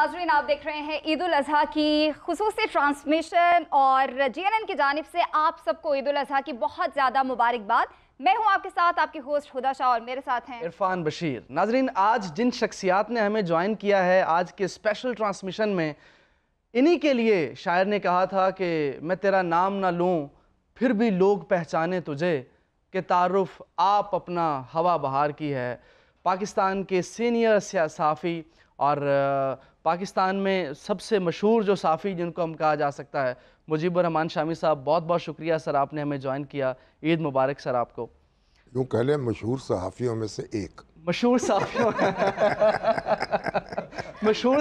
नाजरीन, आप देख रहे हैं ईद उल अज़हा की खुसूसी ट्रांसमिशन और जीएनएन की जानिब से आप सबको ईद उल अज़हा की बहुत ज़्यादा मुबारकबाद। मैं हूं आपके साथ आपकी होस्ट हुदा शाह और मेरे साथ हैं इरफान बशीर। नाजरीन, आज जिन शख्सियात ने हमें ज्वाइन किया है आज के स्पेशल ट्रांसमिशन में, इन्हीं के लिए शायर ने कहा था कि मैं तेरा नाम ना लूँ फिर भी लोग पहचाने तुझे, कि तारुफ आप अपना हवा बहार की है। पाकिस्तान के सीनियर सहाफ़ी और पाकिस्तान में सबसे मशहूर जो साफ़ी जिनको हम कहा जा सकता है, मुजीबुर रहमान शामी साहब, बहुत बहुत शुक्रिया सर, आपने हमें ज्वाइन किया। ईद मुबारक सर आपको। यूँ कह लें मशहूर सहाफ़ियों में से एक, मशहूर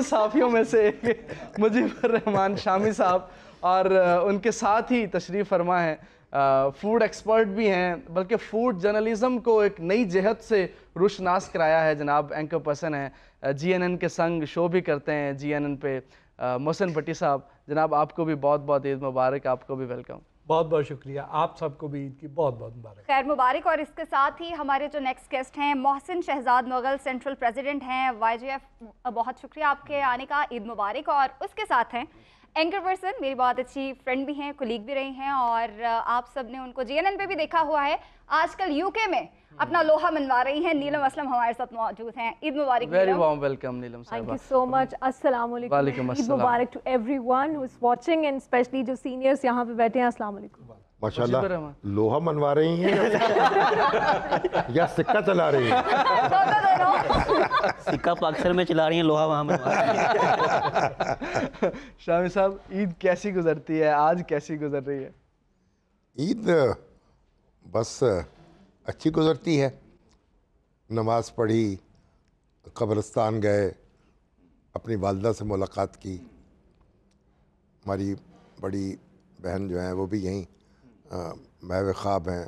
साफ़ियों में से एक मुजीबुर रहमान शामी साहब, और उनके साथ ही तशरीफ़ फरमा है फूड एक्सपर्ट भी हैं, बल्कि फ़ूड जर्नलिज़म को एक नई जहत से रुशनास कराया है। जनाब एंकर पर्सन हैं, जीएनएन के संग शो भी करते हैं जीएनएन पे, मोहसिन भट्टी साहब। जनाब आपको भी बहुत बहुत ईद मुबारक, आपको भी वेलकम। बहुत बहुत शुक्रिया, आप सबको भी ईद की बहुत बहुत मुबारक, खैर मुबारक। और इसके साथ ही हमारे जो नेक्स्ट गेस्ट हैं मोहसिन शहजाद मुगल, सेंट्रल प्रेसिडेंट हैं YGF, बहुत शुक्रिया आपके आने का, ईद मुबारक। और उसके साथ हैं एंकर पर्सन, मेरी बहुत अच्छी फ्रेंड भी हैं, कोलीग भी रही हैं, और आप सब ने उनको जीएनएन पे भी देखा हुआ है, आजकल यूके में अपना लोहा मनवा रही हैं। नीलम असलम हमारे साथ मौजूद हैं। ईद मुबारक। वेरी वार्म वेलकम नीलम साहब। Thank you so much. अस्सलाम वालेकुम। वालेकुम ईद अस्सलाम। मुबारक to everyone who is watching and specially जो सीनियर्स यहाँ पे बैठे हैं। अस्सलाम वालेकुम। माशाल्लाह लोहा मनवा रही हैं या सिक्का चला रही हैं? सिक्का पाकिस्तान में चला रही हैं, लोहा वहाँ मनवा रही हैं। शामी साहब, ईद कैसी गुजरती है, आज कैसी गुजर रही है? ईद बस अच्छी गुजरती है। नमाज पढ़ी, कब्रिस्तान गए, अपनी वालदा से मुलाकात की। हमारी बड़ी बहन जो हैं वो भी यहीं महवे ख्वाब हैं।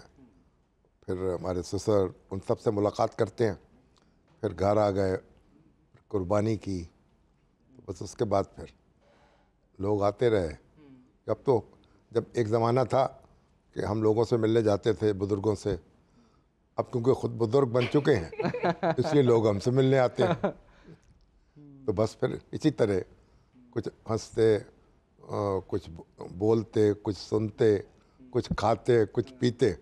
फिर हमारे ससुर, उन सब से मुलाकात करते हैं। फिर घर आ गए, कुर्बानी की, तो बस उसके बाद फिर लोग आते रहे। अब तो जब एक ज़माना था कि हम लोगों से मिलने जाते थे, बुज़ुर्गों से, अब क्योंकि ख़ुद बुज़ुर्ग बन चुके हैं इसलिए लोग हमसे मिलने आते हैं। तो बस फिर इसी तरह कुछ हंसते, कुछ बोलते, कुछ सुनते, कुछ खाते, कुछ पीते,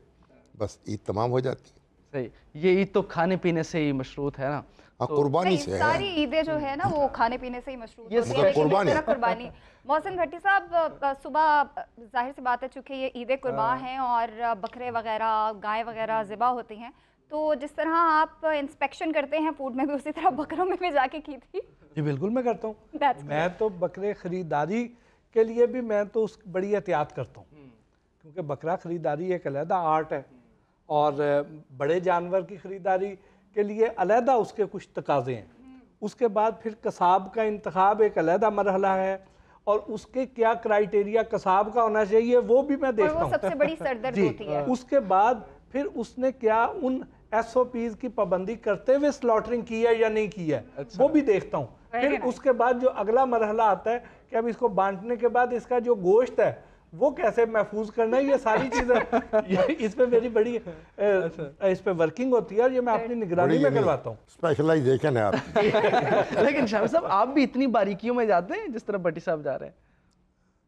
बस ईद तमाम हो जाती है। सही, ये ईद तो खाने पीने से ही मशरूत है ना? हाँ, कुर्बानी से है। सारी ईदें जो है ना वो खाने पीने से ही मशरूत ये होती है। कुर्बानी। मोहसिन भट्टी साहब, सुबह जाहिर सी बात है चूँकि ये ईद कुर्बान हैं और बकरे वगैरह, गाय वगैरह ज़िबा होती हैं, तो जिस तरह आप इंस्पेक्शन करते हैं फूड में भी, उसी तरह बकरों में भी जाके की थी? जी बिल्कुल मैं करता हूँ। मैं तो बकरे ख़रीदारी के लिए भी मैं तो उस बड़ी एहतियात करता हूँ, क्योंकि बकरा ख़रीदारी एक अलहदा आर्ट है और बड़े जानवर की ख़रीदारी के लिए अलहदा उसके कुछ तकाज़े हैं। उसके बाद फिर कसाब का इंतखाब एक अलहदा मरहला है, और उसके क्या क्राइटेरिया कसाब का होना चाहिए वो भी मैं देखता हूँ। सबसे बड़ी सरदर्द होती है। उसके बाद फिर उसने क्या उन SOPs की पाबंदी करते हुए स्लॉटरिंग की है या नहीं की है, वो भी देखता हूँ। फिर उसके बाद जो अगला मरहला आता है कि अब इसको बांटने के बाद इसका जो गोश्त है वो कैसे महफूज करना है, ये सारी चीज़ें इस पे मेरी बड़ी इस पे वर्किंग होती है, और ये मैं अपनी निगरानी में करवाता हूँ। स्पेशलाइजेशन है आपकी। लेकिन शामी साहब, आप भी इतनी बारीकियों में जाते हैं जिस तरह भट्टी साहब जा रहे हैं?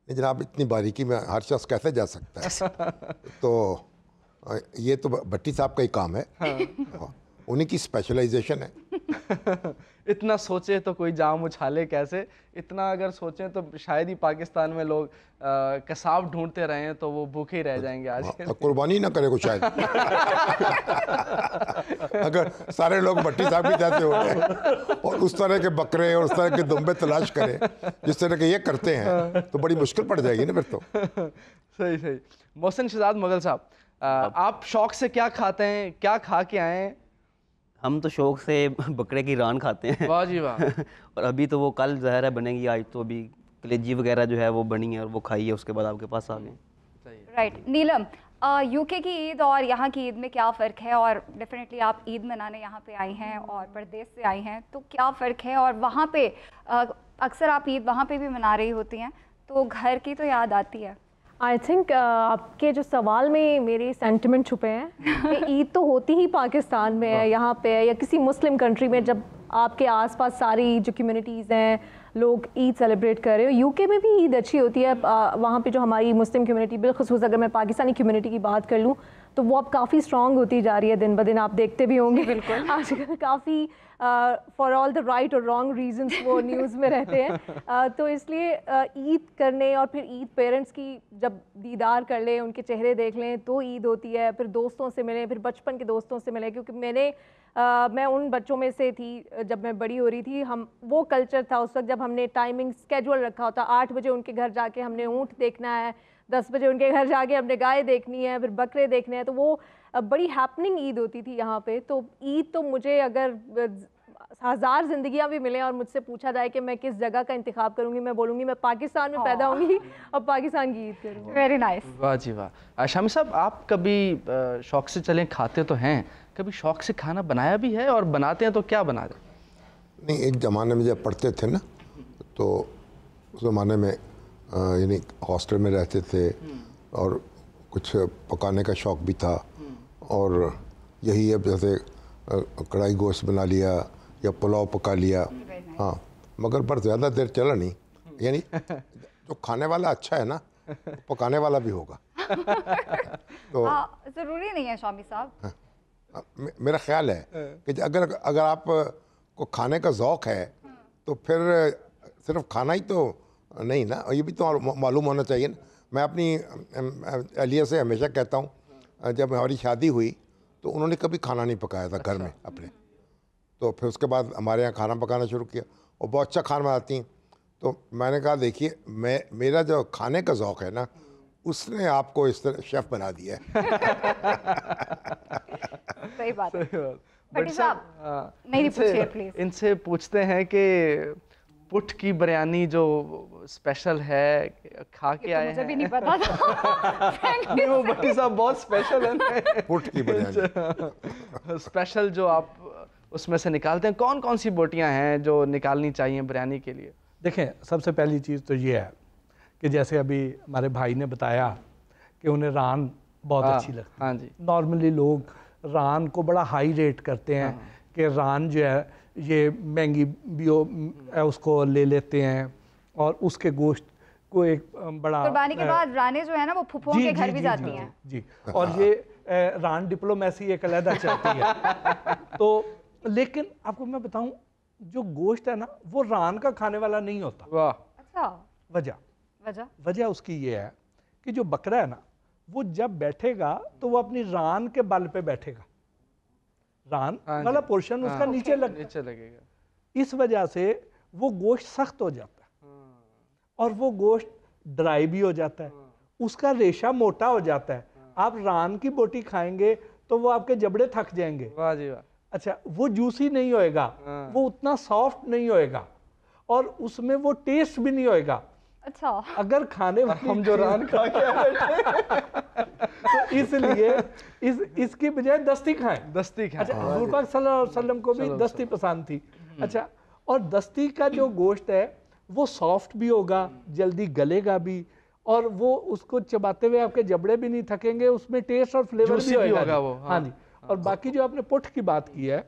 नहीं जनाब, इतनी बारीकी में हर शख्स कैसे जा सकता है? तो ये तो भट्टी साहब का ही काम है। हाँ, उन्हीं की स्पेशलाइजेशन है। इतना सोचे तो कोई जाम उछाले कैसे? इतना अगर सोचें तो शायद ही पाकिस्तान में लोग कसाब ढूंढते रहे तो वो भूखे ही रह जाएंगे आज। कुर्बानी ना करे को शायद अगर सारे लोग भट्टी साहब की जैसे हो जाए और उस तरह के बकरे और उस तरह के दुम्बे तलाश करें जिस तरह के ये करते हैं, तो बड़ी मुश्किल पड़ जाएगी ना फिर तो। सही सही। मोहसिन शहजाद मुगल साहब, आप शौक से क्या खाते हैं, क्या खा के आए हैं? हम तो शौक से बकरे की रान खाते हैं। वाह जी वाह। और अभी तो वो कल ज़ाहिर है बनेगी, आज तो अभी कलेजी वगैरह जो है वो बनी है और वो खाई है, उसके बाद आपके पास आ गए। राइट। नीलम, यूके की ईद और यहाँ की ईद में क्या फ़र्क है? और डेफिनेटली आप ईद मनाने यहाँ पे आई हैं और परदेश से आई हैं, तो क्या फ़र्क है? और वहाँ पे अक्सर आप ईद वहाँ पे भी मना रही होती हैं, तो घर की तो याद आती है। आई थिंक आपके जो सवाल में मेरे सेंटिमेंट छुपे हैं। ईद तो होती ही पाकिस्तान में है, यहाँ पे है, या किसी मुस्लिम कंट्री में जब आपके आसपास सारी जो कम्युनिटीज़ हैं लोग ईद सेलिब्रेट कर रहे हो। यूके में भी ईद अच्छी होती है, वहाँ पे जो हमारी मुस्लिम कम्युनिटी, बिलखुसूस अगर मैं पाकिस्तानी कम्युनिटी की बात कर लूँ तो वो अब काफ़ी स्ट्रॉन्ग होती जा रही है दिन ब दिन। आप देखते भी होंगे बिल्कुल आजकल काफ़ी फॉर ऑल द राइट और रॉन्ग रीजंस वो न्यूज़ में रहते हैं। तो इसलिए ईद करने और फिर ईद पेरेंट्स की जब दीदार कर लें, उनके चेहरे देख लें तो ईद होती है। फिर दोस्तों से मिलें, फिर बचपन के दोस्तों से मिलें, क्योंकि मैं उन बच्चों में से थी जब मैं बड़ी हो रही थी। हम वो कल्चर था उस वक्त जब हमने टाइमिंग स्केड्यूल रखा होता, 8 बजे उनके घर जाके हमने ऊँट देखना है, 10 बजे उनके घर जाके हमने गाय देखनी है, फिर बकरे देखने हैं। तो वो बड़ी हैपनिंग ईद होती थी यहाँ पे। तो ईद तो मुझे अगर 1000 ज़िंदगियाँ भी मिलें और मुझसे पूछा जाए कि मैं किस जगह का इंतखाब करूँगी, मैं बोलूँगी मैं पाकिस्तान में पैदा होंगी और पाकिस्तान की ईद करूँगी। Very nice. वाह जी वाह। शामी साहब, आप कभी शौक से चलें खाते तो हैं, कभी शौक से खाना बनाया भी है, और बनाते हैं तो क्या बनाते? नहीं, एक ज़माने में जब पढ़ते थे ना, तो उस ज़माने में यानी हॉस्टल में रहते थे और कुछ पकाने का शौक़ भी था। और यही अब जैसे कढ़ाई गोश्त बना लिया या पुलाव पका लिया, हाँ, मगर पर ज़्यादा देर चला नहीं। यानी जो खाने वाला अच्छा है ना, पकाने वाला भी होगा। तो ज़रूरी नहीं है शामी साहब। मेरा ख्याल है कि अगर आप को खाने का ज़ौक़ है तो फिर सिर्फ खाना ही तो नहीं ना, ये भी तो मालूम होना चाहिए ना। मैं अपनी अलिया से हमेशा कहता हूँ, जब हमारी शादी हुई तो उन्होंने कभी खाना नहीं पकाया था घर में अपने। तो फिर उसके बाद हमारे यहाँ खाना पकाना शुरू किया और बहुत अच्छा खाना बनाती हैं। तो मैंने कहा देखिए, मेरा जो खाने का ज़ौक़ है ना, उसने आपको इस तरह शेफ़ बना दिया है। सही बात है। बट साहब नहीं पूछिए प्लीज। इनसे पूछते हैं कि पुट की बिरयानी जो स्पेशल है, खा के आए मुझे हैं? भी नहीं पता था। नहीं, वो भट्टी साहब बहुत स्पेशल है। पुट की बिरयानी स्पेशल जो आप उसमें से निकालते हैं, कौन कौन सी बोटियां हैं जो निकालनी चाहिए बिरयानी के लिए? देखें, सबसे पहली चीज़ तो ये है कि जैसे अभी हमारे भाई ने बताया कि उन्हें रान बहुत अच्छी लगती है। हाँ जी। नॉर्मली लोग रान को बड़ा हाई रेट करते हैं कि रान जो है ये महंगी भी है, उसको ले लेते हैं और उसके गोश्त को एक बड़ा कुर्बानी के बाद राने जो है ना वो फुफुओं के घर भी जाती हैं। जी, और ये रान डिप्लोमेसी एक अलग चलती है। तो लेकिन आपको मैं बताऊं, जो गोश्त है ना वो रान का खाने वाला नहीं होता। वाह। अच्छा, वजह उसकी ये है कि जो बकरा है ना, वो जब बैठेगा तो वो अपनी रान के बल पे बैठेगा, रान वाला पोर्शन उसका नीचे लगेगा। इस वजह से वो गोश्त सख्त हो जाता है और वो गोश्त ड्राई भी हो जाता है, उसका रेशा मोटा हो जाता है। आप रान की बोटी खाएंगे तो वो आपके जबड़े थक जाएंगे। वाह जी वाह। अच्छा, वो जूसी नहीं होएगा, वो उतना सॉफ्ट नहीं होएगा और उसमें वो टेस्ट भी नहीं होएगा। अच्छा, अगर खाने हम जो रान खा के आए तो इसलिए इसकी बजाय दस्ती खाएं। दस्ती खाएं। अच्छा, हुजूर पाक सल्लल्लाहु अलैहि वसल्लम को भी दस्ती पसंद थी। अच्छा, और दस्ती का जो गोश्त है वो सॉफ्ट भी होगा, जल्दी गलेगा भी, और वो उसको चबाते हुए आपके जबड़े भी नहीं थकेंगे, उसमें टेस्ट और फ्लेवर भी होगा वो। हाँ जी। और बाकी जो आपने पुट की बात की है,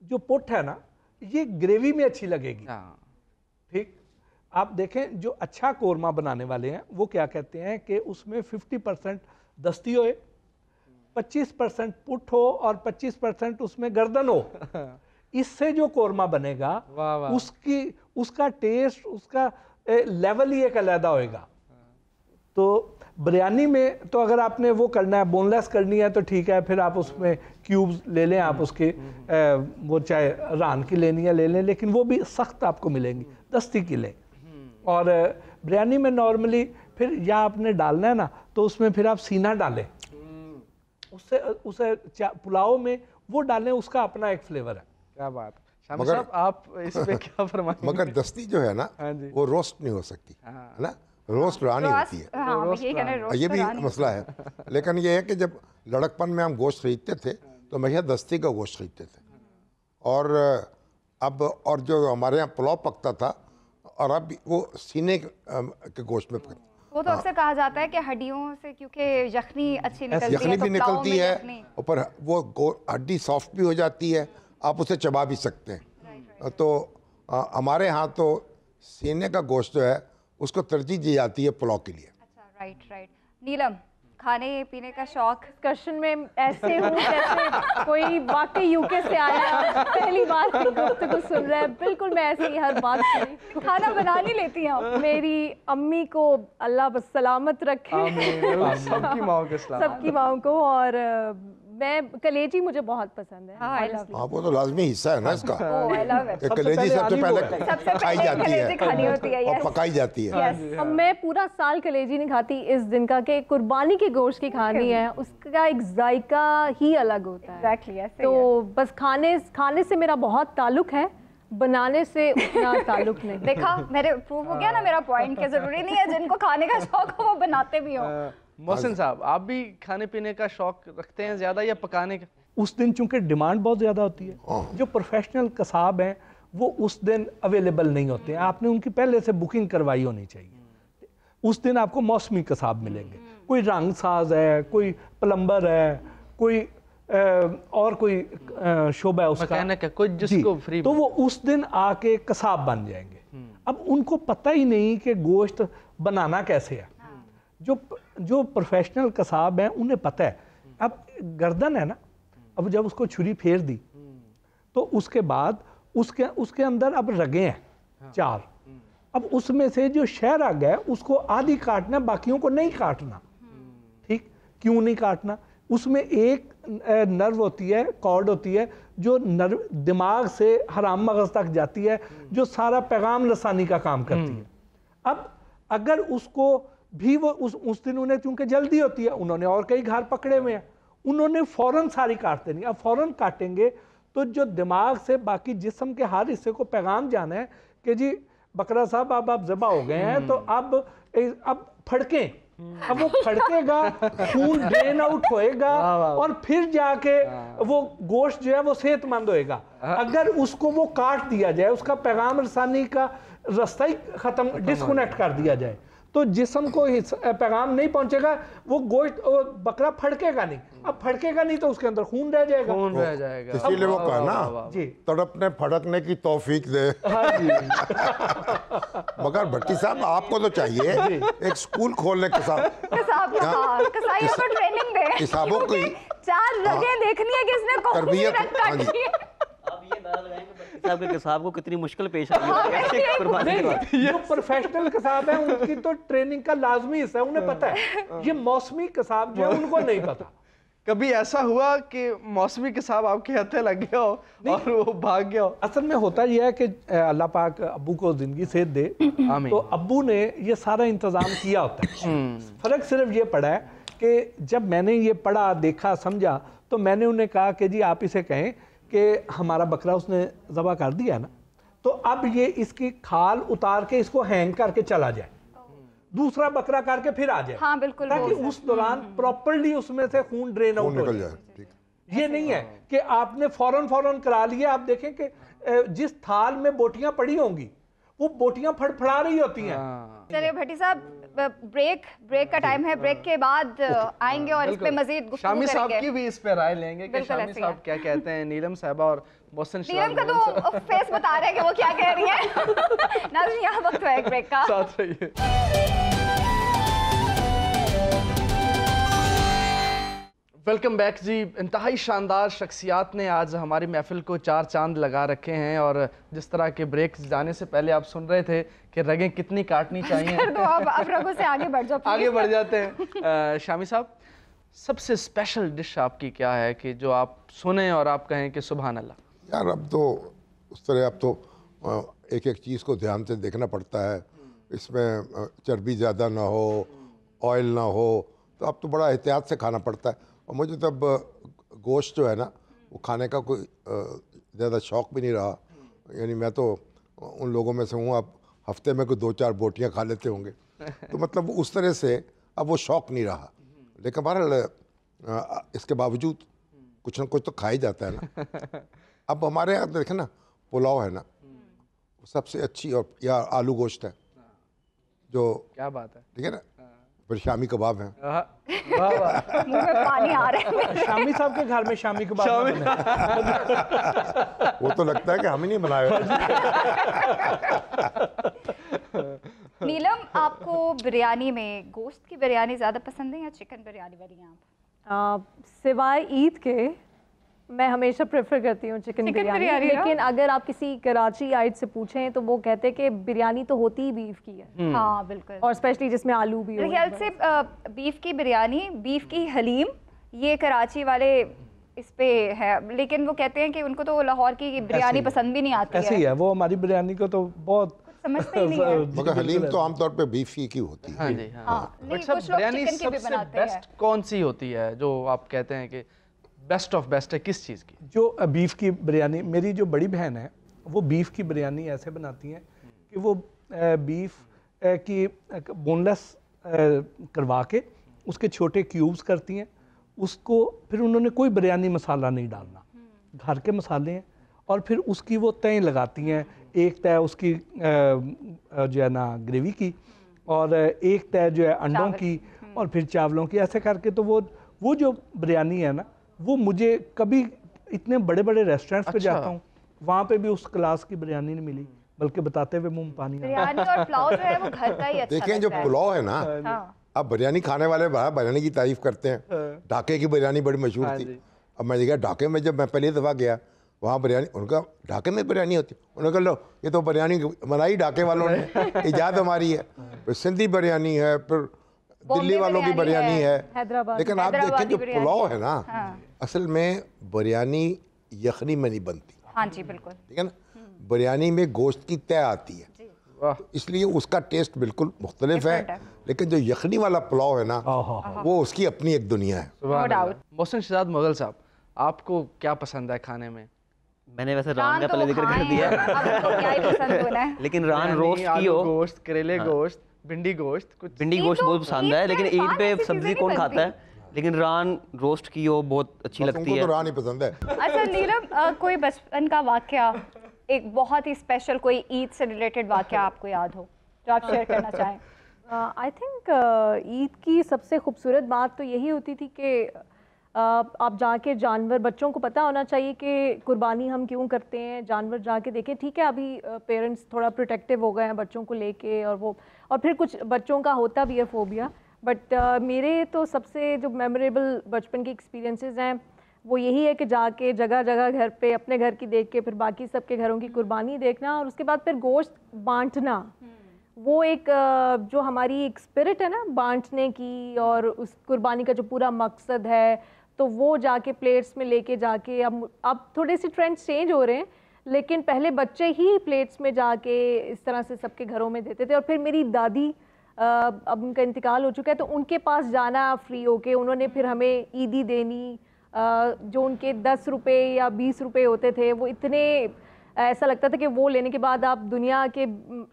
जो पुट है ना, ये ग्रेवी में अच्छी लगेगी। ठीक, आप देखें जो अच्छा कोरमा बनाने वाले हैं वो क्या कहते हैं कि उसमें 50% दस्ती होए, 25% पुट हो और 25% उसमें गर्दन हो। इससे जो कोरमा बनेगा उसका टेस्ट, उसका लेवल ही एक अलग होएगा। तो बिरयानी में तो अगर आपने वो करना है, बोनलेस करनी है तो ठीक है, फिर आप उसमें क्यूब्स ले लें, आप उसके वो चाहे रान की लेनी है ले लें, लेकिन वो भी सख्त आपको मिलेंगी, दस्ती की लें। और बिरयानी में नॉर्मली फिर या आपने डालना है ना तो उसमें फिर आप सीना डालें, उसे पुलाव में वो डालें, उसका अपना एक फ्लेवर है। क्या बात। शामी साहब, आप इस पे क्या फरमाएंगे? मगर दस्ती जो है ना वो रोस्ट नहीं हो सकती है ना, रोस्ट रानी होती है। ये भी मसला है। लेकिन ये है कि जब लड़कपन में हम गोश्त खरीदते थे तो हमेशा दस्ती का गोश्त खरीदते थे, और जो हमारे यहाँ पुलाव पकता था और अब वो सीने के गोश्त में पकता। वो तो अक्सर कहा जाता है कि हड्डियों से, क्योंकि यखनी अच्छी निकलती है, यखनी भी निकलती है, ऊपर वो हड्डी सॉफ्ट भी हो जाती है, आप उसे चबा भी सकते हैं। तो हमारे यहाँ तो सीने का गोश्त जो है उसको तरजीह दी जाती है पुलाव के लिए। अच्छा, राइट। नीलम, खाने पीने का शौक? डिस्कशन में ऐसे हूँ जैसे कोई वाकई यूके से आया पहली बार गुफ्तगू सुन रहा है। बिल्कुल मैं ऐसे ही हर बात सुनी। खाना बना नहीं लेती हैं? मेरी अम्मी को अल्लाह बस सलामत रखे, सबकी माओ के सलाम। सबकी माओ को। और मैं कलेजी मुझे बहुत पसंद है। हाँ, हाँ, वो तो लाजमी हिस्सा है ना इसका। Oh, I love it. कि कलेजी सबसे पहले खाई जाती कलेजी खानी होती है, है और yes. पकाई जाती है। Yes. अब मैं पूरा साल कलेजी नहीं खाती इस दिन का कि कुर्बानी के गोश्त की खानी है, उसका एक जायका ही अलग होता है। Exactly, ऐसे ही तो बस खाने से मेरा बहुत ताल्लुक है, बनाने से उतना ताल्लुक नहीं। देखा, मेरे प्रूव हो गया ना मेरा पॉइंट, कि जरूरी नहीं है जिनको खाने का शौक हो वो बनाते भी हो। मोहसिन साहब, आप भी खाने पीने का शौक रखते हैं ज़्यादा या पकाने का? उस दिन चूंकि डिमांड बहुत ज़्यादा होती है, जो प्रोफेशनल कसाब हैं वो उस दिन अवेलेबल नहीं होते हैं। आपने उनकी पहले से बुकिंग करवाई होनी चाहिए। उस दिन आपको मौसमी कसाब मिलेंगे, कोई रंग साज है, कोई प्लम्बर है, कोई और कोई शोबा है उसका, मैकेनिक है, कोई जिसको फ्री, तो वो उस दिन आके कसाब बन जाएंगे। अब उनको पता ही नहीं कि गोश्त बनाना कैसे है। जो प्रोफेशनल कसाब हैं उन्हें पता है। अब गर्दन है ना, अब जब उसको छुरी फेर दी तो उसके बाद उसके अंदर अब रगे हैं 4। अब उसमें से जो शह रग है उसको आधी काटना, बाकियों को नहीं काटना। ठीक, क्यों नहीं काटना? उसमें एक नर्व होती है, कॉर्ड होती है, जो नर्व दिमाग से हराम मगज तक जाती है, जो सारा पैगाम रसानी का काम करती है। अब अगर उसको भी वो उस दिन उन्हें चूंकि जल्दी होती है, उन्होंने और कई घर पकड़े हुए हैं, उन्होंने फौरन सारी काट देनी। अब फौरन काटेंगे तो जो दिमाग से बाकी जिस्म के हर हिस्से को पैगाम जाना है कि जी बकरा साहब अब आप ज़बा हो गए हैं, तो अब फड़कें। अब वो फड़केगा, खून ड्रेन आउट होएगा और फिर जाके वो गोश्त जो है वो सेहतमंद होएगा। अगर उसको वो काट दिया जाए, उसका पैगाम रसानी का रास्ता ही खत्म, डिस्कनेक्ट कर दिया जाए, तो जिस्म को पैगाम नहीं पहुंचेगा, वो गोश्त बकरा फड़केगा नहीं। अब फड़केगा नहीं तो उसके अंदर खून रह जाएगा। खून रह जाएगा। इसीलिए वो कहा ना, जी, तड़पने फड़कने की तौफीक दे। हाँ जी। मगर भट्टी साहब, आपको तो चाहिए एक स्कूल खोलने के साथ कसाईयों को ट्रेनिंग दे, किसाबों की 4 रगें देखनी है किसने कौन सी तरबियत। रग हाँ जी। काटी है। अब ये अंदाजा लगाएं कि भट्टी साहब के कसाब को कितनी मुश्किल पेश आई है ऐसे कुर्बानी के बाद। जो प्रोफेशनल कसाब है उनकी तो ट्रेनिंग का लाजमी हिस्सा है, उन्हें पता है। ये मौसमी कसाब जो है उनको नहीं पता। कभी ऐसा हुआ कि मौसमी कसाब आपके हाथे लग गया हो और वो भाग गया हो? असल में होता यह है कि अल्लाह पाक अब्बू को जिंदगी सेहत दे, तो अब्बू ने ये सारा इंतजाम किया होता है। फर्क सिर्फ ये पड़ा है कि जब मैंने ये पढ़ा, देखा, समझा, तो मैंने उन्हें कहा कि जी आप इसे कहें कि हमारा बकरा उसने ज़बा कर दिया ना, तो अब ये इसकी खाल उतार के इसको हैंग करके चला जाए, दूसरा बकरा करके फिर आ जाए। हाँ, बिल्कुल, ताकि उस दौरान प्रॉपर्ली उसमें से खून ड्रेन आउट हो निकल जाए। जाए। ठीक। ये नहीं है कि आपने फौरन करा लिया। आप देखें कि जिस थाल में बोटियां पड़ी होंगी वो बोटियां फड़फड़ा रही होती हैं। चलिए भट्टी साहब, ब्रेक का टाइम है। ब्रेक के बाद आएंगे और इस पे मजीद गुफ्तगू शामी साहब करेंगे। की भी इस पे राय लेंगे कि बिल्कुल शामी ऐसे साहब ही क्या कहते हैं, नीलम साहबा और मोहसिन नीलम का तो फेस बता रहे हैं कि वो क्या कह रही है। नाज़रीन, यहाँ वक्त है एक ब्रेक का। साथ रहिए। वेलकम बैक जी। इंतहाई शानदार शख्सियात ने आज हमारी महफिल को 4 चांद लगा रखे हैं। और जिस तरह के ब्रेक जाने से पहले आप सुन रहे थे कि रगें कितनी काटनी चाहिए, कर दो अब रगों से आगे बढ़ जाओ, आगे बढ़ जाते हैं। शामी साहब, सबसे स्पेशल डिश आपकी क्या है कि जो आप सुने और आप कहें कि सुभान अल्लाह? यार अब तो उस तरह अब तो एक एक चीज़ को ध्यान से देखना पड़ता है, इसमें चर्बी ज़्यादा ना हो, ऑयल ना हो, तो अब तो बड़ा एहतियात से खाना पड़ता है। और मुझे तब गोश्त जो है ना वो खाने का कोई ज़्यादा शौक़ भी नहीं रहा। यानी मैं तो उन लोगों में से हूँ, अब हफ्ते में कोई 2-4 बोटियाँ खा लेते होंगे, तो मतलब उस तरह से अब वो शौक़ नहीं रहा। लेकिन बहरहाल इसके बावजूद कुछ ना कुछ तो खा ही जाता है ना। अब हमारे यहाँ देखें ना, पुलाव है ना, सबसे अच्छी, और या आलू गोश्त है जो, क्या बात है, ठीक है ना, फिर शामी कबाब हैं। वाह वाह। मुंह में पानी आ रहा है। शामी साहब के घर में शामी कबाब ना बने। वो तो लगता है कि हम ही नहीं बनाए हुए। नीलम, आपको बिरयानी में गोश्त की बिरयानी ज़्यादा पसंद है या चिकन बिरयानी वाली हैं आप? सिवाय ईद के मैं हमेशा प्रेफर करती हूँ चिकन बिरयानी, ना? लेकिन अगर आप किसी कराची आइट से पूछें तो वो कहते हैं कि बिरयानी तो होती ही बीफ की है। हाँ बिल्कुल। और स्पेशली जिसमें आलू भी मेरे हो। ख्याल से बीफ की बिरयानी, बीफ की हलीम, ये कराची वाले इस पे है, लेकिन वो कहते हैं कि उनको तो लाहौर की बिरयानी पसंद भी नहीं आती ऐसे ही है, वो हमारी बिरयानी को तो बहुत समझते ही नहीं है। मगर हलीम तो आमतौर पे बीफ की होती है। हाँ जी हाँ। हाँ, नहीं, बट सब कुछ लोग बिरयानी चिकन की भी सबसे बनाते हैं। बेस्ट कौन सी होती है जो आप कहते हैं कि बेस्ट ऑफ बेस्ट है, किस चीज़ की? जो बीफ की बिरयानी, मेरी जो बड़ी बहन है वो बीफ की बिरयानी ऐसे बनाती हैं कि वो बीफ की बोनलेस करवा के उसके छोटे क्यूब्स करती हैं, उसको फिर उन्होंने कोई बिरयानी मसाला नहीं डालना, घर के मसाले हैं, और फिर उसकी वो तय लगाती हैं। एक तय उसकी जो है ना ग्रेवी की, और एक तय जो है अंडों की, और फिर चावलों की, ऐसे करके। तो वो जो बिरयानी है ना, वो मुझे कभी इतने बड़े बड़े रेस्टोरेंट्स पे जाता हूँ, वहाँ पे भी उस क्लास की बिरयानी नहीं मिली, बल्कि बताते हुए मुंह में पानी आ रहा है। बिरयानी और पुलाव जो है वो घर का ही अच्छा देखें जो लगता है। पुलाव है ना, हाँ। अब बिरयानी खाने वाले बड़ा बिरयानी की तारीफ करते हैं। ढाके की बिरयानी बड़ी मशहूर हाँ थी। जी। अब मैं देखा ढाके में, जब मैं पहली दफ़ा गया वहाँ बिरयानी, उनका ढाके में बिरयानी होती, उन्होंने कहा लो ये तो बिरयानी बनाई ढाके वालों ने, इजाज़त हमारी है। फिर सिंधी बिरयानी है, फिर दिल्ली वालों की बिरयानी है, हैदराबाद। लेकिन आप देखें जो बिरयानी पुलाव है ना, हाँ। असल में बिरयानी यखनी में नहीं बनती, हाँ जी बिल्कुल। ठीक है ना। बिरयानी में गोश्त की तय आती है, वाह। तो इसलिए उसका टेस्ट बिल्कुल मुख्तलिफ है। Different है। लेकिन जो यखनी वाला पुलाव है ना, वो उसकी अपनी एक दुनिया है। सुभान No अल्लाह। doubt। मोहसिन शहजाद मुगल साहब, आपको क्या पसंद है खाने में? मैंने वैसे रान रान का तो पहले वो जिक्र कर खाए दिया, हैं, अब उनको क्या ही पसंद होना है। लेकिन रान बिरयानी, रोस्ट की आलू हो, गोश्त, करेले गोश्त, भिंडी गोश्त, कुछ भिंडी ईद गोश्त तो- बहुत पसंद ईद है, पे लेकिन रान ईद पे ऐसी सब्जी चीज़ें कौन नहीं खाता है, लेकिन रान रोस्ट की हो बहुत अच्छी लगती तुमको है। तो रान ही पसंद है। अच्छा नीलम, कोई बचपन का वाकया, एक बहुत ही स्पेशल कोई ईद से रिलेटेड वाकया आपको याद हो जो आप शेयर करना चाहें? आई थिंक ईद की सबसे खूबसूरत बात तो यही होती थी कि आप जाके जानवर, बच्चों को पता होना चाहिए कि कुर्बानी हम क्यों करते हैं, जानवर जाके देखें। ठीक है, अभी पेरेंट्स थोड़ा प्रोटेक्टिव हो गए हैं बच्चों को लेके, और फिर कुछ बच्चों का होता भी है फोबिया, बट मेरे तो सबसे जो मेमोरेबल बचपन के एक्सपीरियंसेस हैं वो यही है कि जाके जगह जगह घर पे अपने घर की देख के फिर बाकी सबके घरों की कुर्बानी देखना, और उसके बाद फिर गोश्त बांटना। वो एक जो हमारी एक स्पिरिट है ना बांटने की, और उस कुर्बानी का जो पूरा मकसद है, तो वो जाके प्लेट्स में लेके जाके, अब थोड़े से ट्रेंड्स चेंज हो रहे हैं, लेकिन पहले बच्चे ही प्लेट्स में जाके इस तरह से सबके घरों में देते थे। और फिर मेरी दादी, अब उनका इंतकाल हो चुका है, तो उनके पास जाना फ्री होके, उन्होंने फिर हमें ईदी देनी, जो उनके 10 रुपये या 20 रुपये होते थे, वो इतने ऐसा लगता था कि वो लेने के बाद आप दुनिया के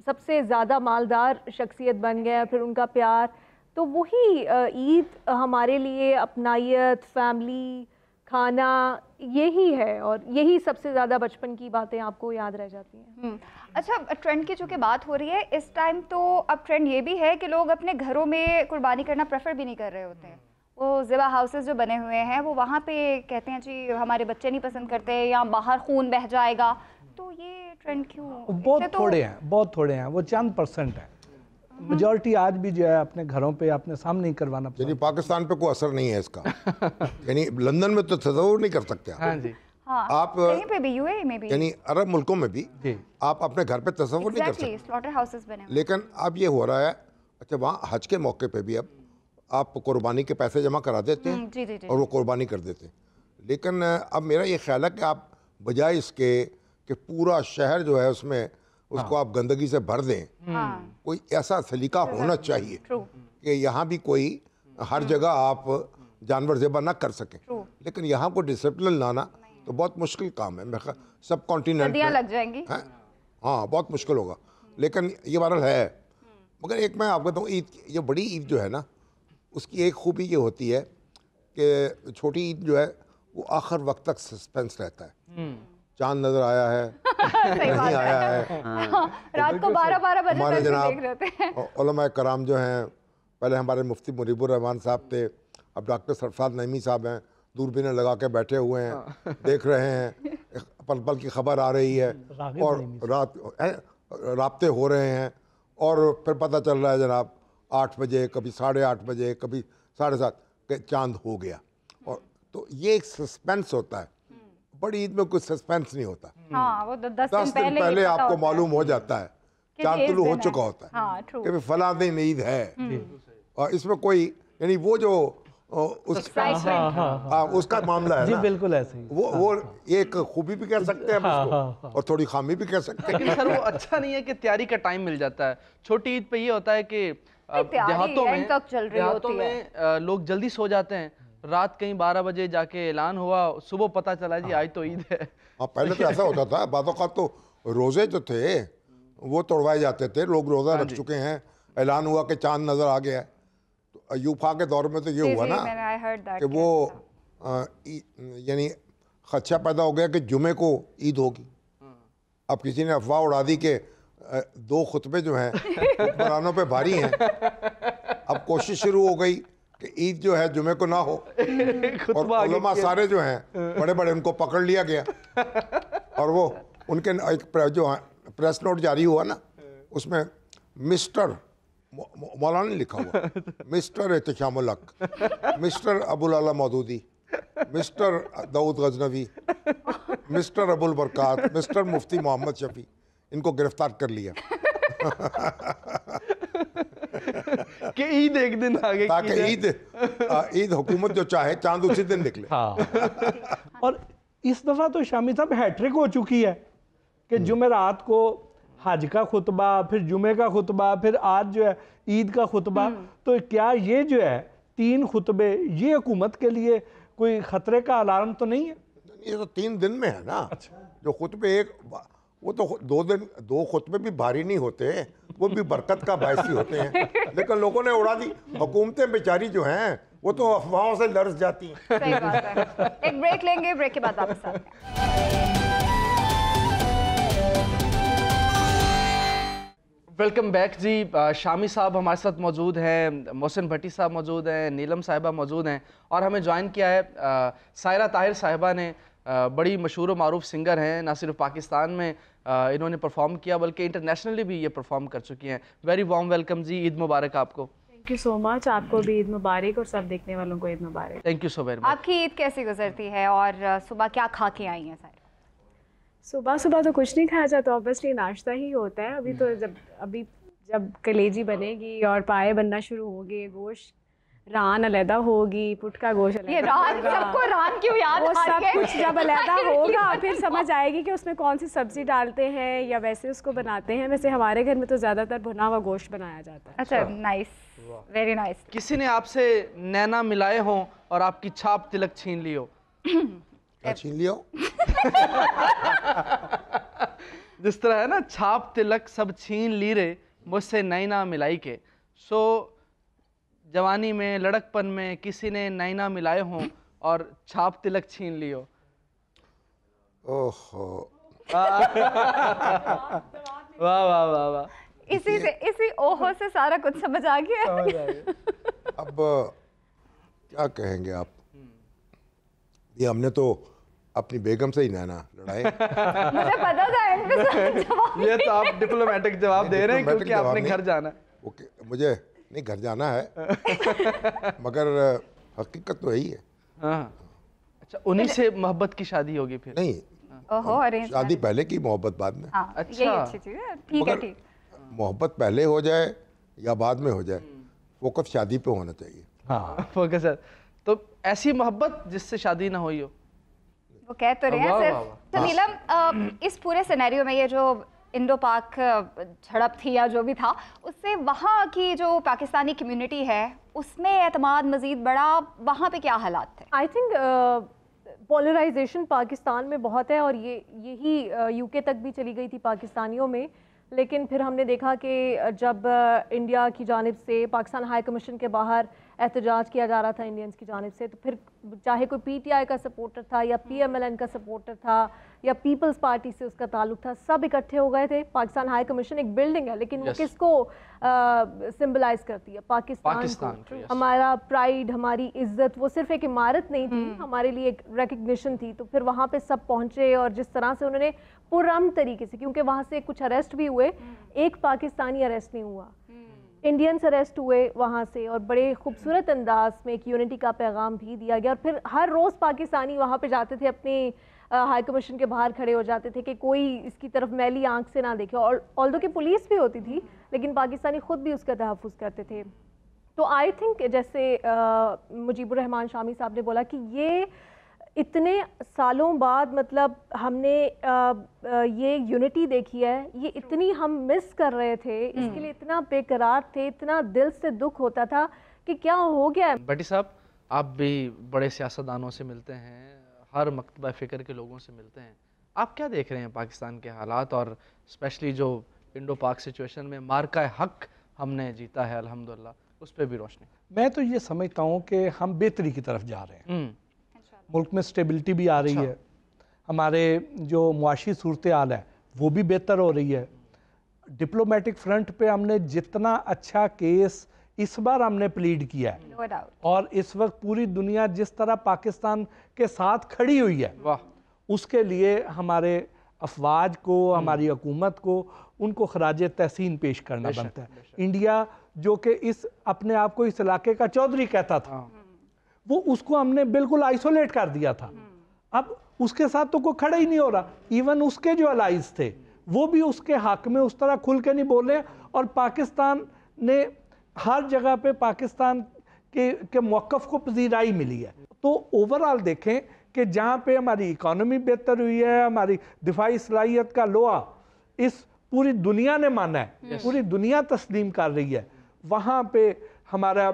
सबसे ज़्यादा मालदार शख्सियत बन गए। फिर उनका प्यार, तो वही ईद हमारे लिए अपनायत, फैमिली, खाना, यही है, और यही सबसे ज़्यादा बचपन की बातें आपको याद रह जाती हैं। अच्छा, ट्रेंड की चूँकि बात हो रही है इस टाइम, तो अब ट्रेंड ये भी है कि लोग अपने घरों में कुर्बानी करना प्रेफर भी नहीं कर रहे होते हैं। वो ज़िबा हाउसेस जो बने हुए हैं वो वहाँ पे कहते हैं जी हमारे बच्चे नहीं पसंद करते, या बाहर खून बह जाएगा, तो ये ट्रेंड क्यों? बहुत थोड़े हैं, बहुत थोड़े हैं, वो चंद % है। मेजॉरिटी आज भी जो है अपने घरों पे अपने सामने ही करवाना पसंद। यानी पाकिस्तान पे कोई असर नहीं है इसका। यानी लंदन में तो तस्वुर नहीं कर सकते हाँ जी। हाँ, आप कहीं पे भी, यूएई में भी, यानी अरब मुल्कों में भी जी। आप अपने घर पे तस्वुर नहीं कर सकते। स्लॉटर हाउसेस बने हुए। लेकिन अब ये हो रहा है, अच्छा वहाँ हज के मौके पे भी अब आप कुर्बानी के पैसे जमा करा देते हैं जी जी जी। और वो कुर्बानी कर देते हैं। लेकिन अब मेरा ये ख्याल है कि आप बजाय इसके कि पूरा शहर जो है उसमें उसको आप गंदगी से भर दें, हाँ, कोई ऐसा सलीका होना चाहिए ट्रू। कि यहाँ भी कोई हर जगह आप जानवर ज़ेबा ना कर सकें। लेकिन यहाँ को डिसिप्लिन लाना तो बहुत मुश्किल काम है। मैं सब कॉन्टिनेंट सर्दियाँ लग जाएंगी। हैं, हाँ बहुत मुश्किल होगा, लेकिन ये बहरहाल है। मगर एक मैं आपको बताऊँ, ईद, ये बड़ी ईद जो है ना, उसकी एक खूबी ये होती है कि छोटी ईद जो है वो आखिर वक्त तक सस्पेंस रहता है। चांद नज़र आया है नहीं आया है। रात को 12-12 बजे हमारे तक भी जनाब देख रहे होते हैं। उलमा कराम जो हैं पहले हमारे मुफ्ती मुनीबुर रहमान साहब थे, अब डॉक्टर सरफराज नईमी साहब हैं, दूरबीनें लगा के बैठे हुए हैं, देख रहे हैं, पल पल की खबर आ रही है और राब्ते हो रहे हैं, और फिर पता चल रहा है जनाब 8 बजे, कभी 8:30 बजे, कभी 7:30 के चांद हो गया। और तो ये एक सस्पेंस होता है। बड़ी ईद में कुछ सस्पेंस नहीं होता। हाँ, वो 10 दिन पहले आपको मालूम हो जाता है, चांद तुलू हो चुका होता है। हाँ, कि फलां दिन ईद है, और इसमें कोई यानी वो जो उसका मामला है जी, ना, बिल्कुल ऐसे ही। वो एक खूबी भी कह सकते हैं उसको, और थोड़ी खामी भी कह सकते हैं। लेकिन सर वो अच्छा नहीं है कि तैयारी का टाइम मिल जाता है। छोटी ईद पे ये होता है कि देहातों में लोग जल्दी सो जाते हैं, रात कहीं 12 बजे जाके ऐलान हुआ, सुबह पता चला जी आज तो ईद है। हाँ, पहले तो ऐसा होता था, बातों का तो रोजे जो थे वो तोड़वाए जाते थे, लोग रोजा रख चुके हैं, ऐलान हुआ कि चांद नजर आ गया है। तो अयूफा के दौर में तो ये हुआ ना कि वो यानी खदशा पैदा हो गया कि जुमे को ईद होगी। अब किसी ने अफवाह उड़ा दी कि 2 खुतबे जो हैं हुक्मरानों पे भारी हैं। अब कोशिश शुरू हो गई कि ईद जो है जुमे को ना हो, और उलमा सारे जो हैं बड़े बड़े उनको पकड़ लिया गया, और वो उनके एक जो प्रेस नोट जारी हुआ ना, उसमें मिस्टर मौलाना ने लिखा हुआ, मिस्टर एहतिशामुल हक, मिस्टर अबुल आला Maududi, mister Dawood Ghaznavi, mister Abul बरकात, mister मुफ्ती मोहम्मद शफी, इनको गिरफ्तार कर लिया कि ईद एक दिन आगे, ताकि ईद हुकूमत जो चाहे चांद उसी दिन निकले। हाँ। और इस दफ़ा तो शामी साहब हैट्रिक हो चुकी है कि जुमेरात को हज का खुतबा, फिर जुमे का खुतबा, फिर आज जो है ईद का खुतबा। तो क्या ये जो है 3 खुतबे ये हुकूमत के लिए कोई खतरे का अलार्म तो नहीं है? ये तो 3 दिन में है ना। जो खुतबे वो तो 2 खुतबे भी भारी नहीं होते, वो भी बरकत का बायस ही होते हैं, लेकिन लोगों ने उड़ा दी। हुकूमतें बेचारी जो हैं वो तो अफवाहों से लरस जाती हैं। सही बात है। एक ब्रेक लेंगे, ब्रेक के बाद वापस आते हैं। वेलकम बैक जी। शामी साहब हमारे साथ मौजूद हैं, मोहसिन भट्टी साहब मौजूद हैं, नीलम साहिबा मौजूद हैं, और हमें ज्वाइन किया है सायरा ताहिर साहिबा ने। बड़ी मशहूर व मारूफ सिंगर हैं, ना सिर्फ पाकिस्तान में इन्होंने परफॉर्म किया बल्कि इंटरनेशनली भी ये परफॉर्म कर चुकी हैं। वेरी वार्म वेलकम जी, ईद मुबारक आपको। थैंक यू सो मच, आपको भी ईद मुबारक और सब देखने वालों को ईद मुबारक। Thank you so very much. आपकी ईद कैसी गुजरती है और सुबह क्या खा के आई हैं सारे? सुबह सुबह तो कुछ नहीं खाया जाता, ऑब्वियसली नाश्ता ही होता है। अभी तो जब कलेजी बनेगी और पाए बनना शुरू होंगे, गोश्त रान अलहदा होगी, पुट का गोश्त ये रान, सबको रान क्यों याद वो आ सब गया? कुछ जब अलहदा होगा फिर समझ आएगी कि उसमें कौन सी सब्जी डालते हैं या वैसे उसको बनाते हैं। वैसे हमारे घर में तो ज़्यादातर भुना हुआ गोश्त बनाया जाता है। अच्छा, नाइस, वेरी नाइस। किसी ने आपसे नैना मिलाए हों और आपकी छाप तिलक छीन ली हो? क्या छीन लिया? जिस तरह है ना, छाप तिलक सब छीन ली रे मुझसे नैना मिलाई के। सो जवानी में, लड़कपन में किसी ने नैना मिलाए हों और छाप तिलक छीन ली हो। ओहो, वाह वाह वाह वाह। इसी ओहो से सारा कुछ समझ आ गया। अब क्या कहेंगे आप? ये हमने तो अपनी बेगम से ही नैना लड़ाए। मुझे पता था ये तो आप डिप्लोमेटिक जवाब दे रहे हैं क्योंकि आपने घर जाना है। मुझे नहीं घर जाना है, मगर हकीकत तो यही है। हाँ। अच्छा, उन्हीं से मोहब्बत की शादी होगी फिर? नहीं, ओहो, अरेंज शादी पहले की, मोहब्बत बाद में। हाँ, अच्छा, यही अच्छी चीज़ है। ठीक है, ठीक। मोहब्बत पहले हो जाए या बाद में हो जाए, फोकस शादी पे होना चाहिए। हाँ, फोकस है। तो ऐसी मोहब्बत जिससे शादी ना हुई हो? वो कह तो रहे हैं सिर्फ। तो नीलम, इस पूरे सिनेरियो में ये जो इंडो पाक झड़प थी या जो भी था, उससे वहाँ की जो पाकिस्तानी कम्युनिटी है उसमें एतमाद मज़ीद बढ़ा, वहाँ पे क्या हालात थे? आई थिंक पोलराइजेशन पाकिस्तान में बहुत है और यही यूके तक भी चली गई थी पाकिस्तानियों में। लेकिन फिर हमने देखा कि जब इंडिया की जानिब से पाकिस्तान हाई कमीशन के बाहर एहतजाज किया जा रहा था इंडियंस की जानिब से, तो फिर चाहे कोई PTI का सपोर्टर था या PMLN का सपोर्टर था या पीपल्स पार्टी से उसका ताल्लुक था, सब इकट्ठे हो गए थे। पाकिस्तान हाई कमीशन एक बिल्डिंग है, लेकिन वो किसको सिंबलाइज करती है? पाकिस्तान को। हमारा प्राइड, हमारी इज्जत, वो सिर्फ एक इमारत नहीं थी, हमारे लिए एक रिकग्निशन थी। तो फिर वहाँ पे सब पहुँचे और जिस तरह से उन्होंने पुरअमन तरीके से, क्योंकि वहाँ से कुछ अरेस्ट भी हुए, एक पाकिस्तानी अरेस्ट नहीं हुआ, इंडियंस अरेस्ट हुए वहाँ से, और बड़े खूबसूरत अंदाज में एक यूनिटी का पैगाम भी दिया गया। और फिर हर रोज़ पाकिस्तानी वहाँ पे जाते थे, अपनी हाई कमीशन के बाहर खड़े हो जाते थे कि कोई इसकी तरफ मैली आंख से ना देखे। और ऑल्दो कि पुलिस भी होती थी, लेकिन पाकिस्तानी ख़ुद भी उसका तहफ़्फ़ुज़ करते थे। तो आई थिंक जैसे मुजीबुर रहमान शामी साहब ने बोला कि ये इतने सालों बाद मतलब हमने ये यूनिटी देखी है, ये इतनी हम मिस कर रहे थे, इसके लिए इतना बेकरार थे, इतना दिल से दुख होता था कि क्या हो गया। भट्टी साहब, आप भी बड़े सियासतदानों से मिलते हैं, हर मकतबा फ़िक्र के लोगों से मिलते हैं, आप क्या देख रहे हैं पाकिस्तान के हालात, और स्पेशली जो इंडो पाक सिचुएशन में मार्का हक हमने जीता है अल्हम्दुलिल्लाह, उस पर भी रोशनी? मैं तो ये समझता हूँ कि हम बेहतरी की तरफ जा रहे हैं, मुल्क में स्टेबिलिटी भी आ रही है, हमारे जो मुआशी सूरत हाल है वो भी बेहतर हो रही है। डिप्लोमेटिक फ्रंट पे हमने जितना अच्छा केस इस बार हमने प्लीड किया है, और इस वक्त पूरी दुनिया जिस तरह पाकिस्तान के साथ खड़ी हुई है, उसके लिए हमारे अफवाज को, हमारी हुकूमत को, उनको खराज तहसीन पेश करना बनता है। इंडिया जो कि इस अपने आप को इस इलाके का चौधरी कहता था, वो उसको हमने बिल्कुल आइसोलेट कर दिया था। अब उसके साथ तो कोई खड़ा ही नहीं हो रहा। इवन उसके जो अलाइज थे वो भी उसके हक में उस तरह खुल के नहीं बोल रहे, और पाकिस्तान ने हर जगह पे पाकिस्तान के मौक़िफ़ को पजीराई मिली है। तो ओवरऑल देखें कि जहाँ पे हमारी इकॉनमी बेहतर हुई है, हमारी दिफाई सलाहियत का लोहा इस पूरी दुनिया ने माना है, पूरी दुनिया तस्लीम कर रही है, वहाँ पे हमारा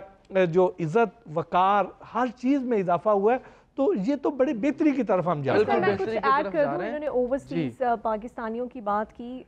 जो इज्जत वकार हर चीज़ में इजाफा हुआ है। तो ये तो बड़ी बेहतरी की तरफ हम जा रहे हैं। मैं कुछ ऐड कर दूं, इन्होंने ओवरसीज पाकिस्तानियों की बात की,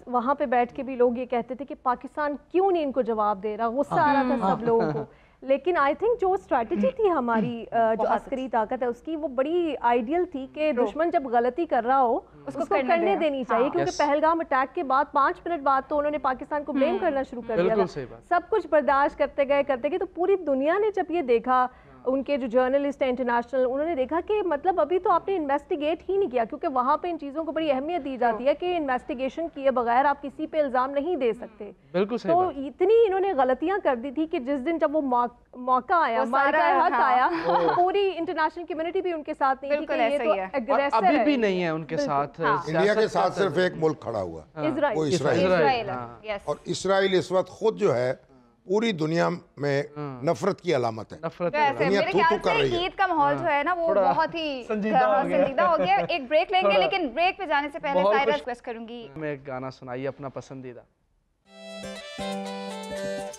वहाँ पे बैठ के भी लोग ये कहते थे कि पाकिस्तान क्यों नहीं इनको जवाब दे रहा, गुस्सा आ रहा था सब लोगों को। लेकिन आई थिंक जो स्ट्रैटेजी थी हमारी, जो अस्करी ताकत है उसकी, वो बड़ी आइडियल थी कि दुश्मन जब गलती कर रहा हो उसको करने देनी चाहिए। क्योंकि पहलगाम अटैक के बाद 5 मिनट बाद तो उन्होंने पाकिस्तान को ब्लेम करना शुरू कर दिया था। सब कुछ बर्दाश्त करते गए, तो पूरी दुनिया ने जब ये देखा, उनके जो जर्नलिस्ट हैं इंटरनेशनल, उन्होंने देखा कि मतलब अभी तो आपने इन्वेस्टिगेट ही नहीं किया, क्योंकि वहाँ पे इन चीज़ों को बड़ी अहमियत दी जाती है कि इन्वेस्टिगेशन किए बगैर आप किसी पे इल्ज़ाम नहीं दे सकते। बिल्कुल सही तो बात। इतनी इन्होंने गलतियाँ कर दी थी कि जिस दिन जब वो मौका आया, मार्का हक आया, पूरी इंटरनेशनल कम्युनिटी भी उनके साथ नहीं थी कि ये तो एग्रेसर है। अभी भी नहीं है उनके साथ। इंडिया के साथ सिर्फ एक मुल्क खड़ा हुआ, वो इजराइल। और इजराइल इस वक्त खुद जो है पूरी दुनिया में नफरत की अलामत है। मेरे ख्याल से ईद का माहौल जो है ना वो बहुत ही संजीदा हो गया। एक ब्रेक लेंगे, लेकिन ब्रेक पे जाने से पहले सायरा रिक्वेस्ट करूंगी, मैं एक गाना सुनाइए अपना पसंदीदा।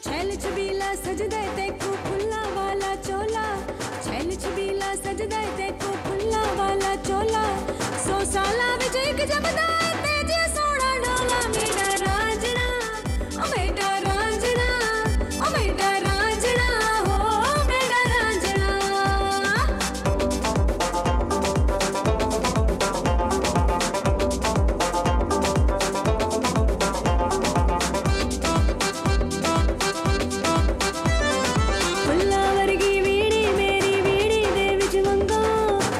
छैल छबीला सजदे देखो फुल्ला वाला चोला, छैल छबीला सजदे देखो फुल्ला वाला चोला, 100 साला विच एक जमदा तेज सोना डोला, मेरा रांझना ओ मेरा रांझना, ओ मेरा रांझना हो मेरा रांझना। फुल्ला वर्गी वीड़ी मेरी वीड़ी दे विच वंगा,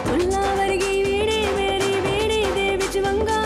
फुल्ला वर्गी वीड़ी मेरी वीड़ी दे विच वंगा,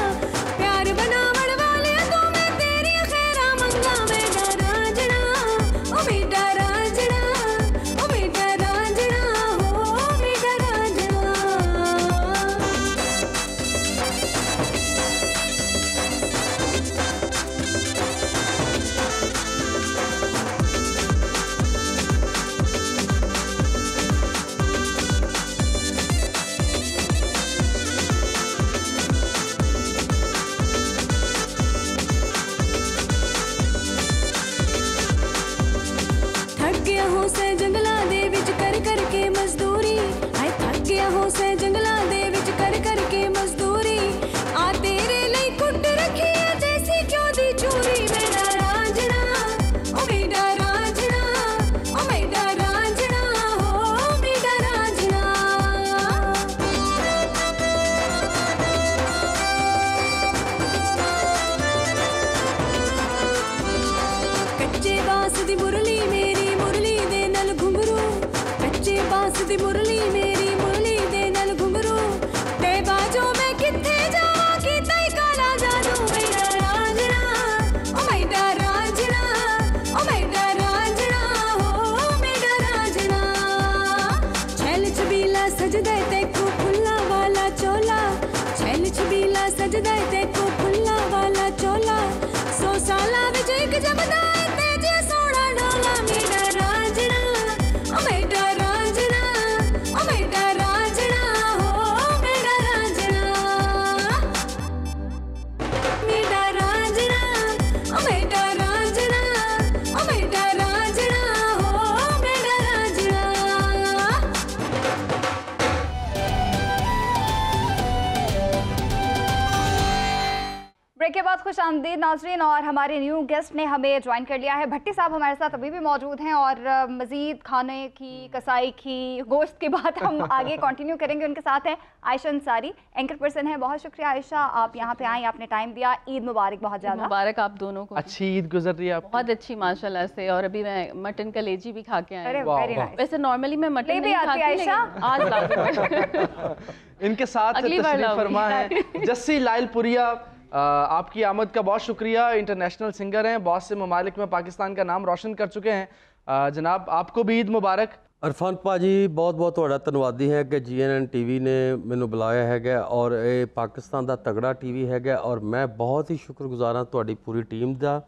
के बाद खुश आमदीद नाजरीन, और हमारे न्यू गेस्ट ने हमें ज्वाइन कर लिया है। भट्टी साहब हमारे साथ अभी भी मौजूद हैं और मज़ीद खाने की, कसाई की, गोश्त की बात हम आगे कंटिन्यू करेंगे। उनके साथ हैं आयशा अंसारी, एंकर पर्सन है। बहुत शुक्रिया आयशा, आप यहाँ पे आई, आपने टाइम दिया। ईद मुबारक, बहुत ज़्यादा मुबारक आप दोनों को। अच्छी ईद गुजर रही है आपकी? बहुत अच्छी माशाल्लाह से। और अभी मैं मटन कलेजी भी खा के आई। अरे वेरी नाइस। वैसे नॉर्मली मैं मटन नहीं खाती, आयशा आज ला दूं। इनके साथ तशरीफ फरमा है जस्सी लाइलपुरिया। आपकी आमद का बहुत शुक्रिया। इंटरनेशनल सिंगर हैं, बहुत से ममालिक में पाकिस्तान का नाम रोशन कर चुके हैं। जनाब आपको भी ईद मुबारक। अरफान भाजी बहुत बहुत ਤੁਹਾਡਾ ਧੰਨਵਾਦੀ ਹੈ ਕਿ GNN TV ਨੇ ਮੈਨੂੰ ਬੁਲਾਇਆ ਹੈਗਾ ਔਰ ਇਹ ਪਾਕਿਸਤਾਨ ਦਾ ਤਗੜਾ TV ਹੈਗਾ ਔਰ ਮੈਂ ਬਹੁਤ ਹੀ ਸ਼ੁਕਰਗੁਜ਼ਾਰ ਹਾਂ ਤੁਹਾਡੀ ਪੂਰੀ ਟੀਮ ਦਾ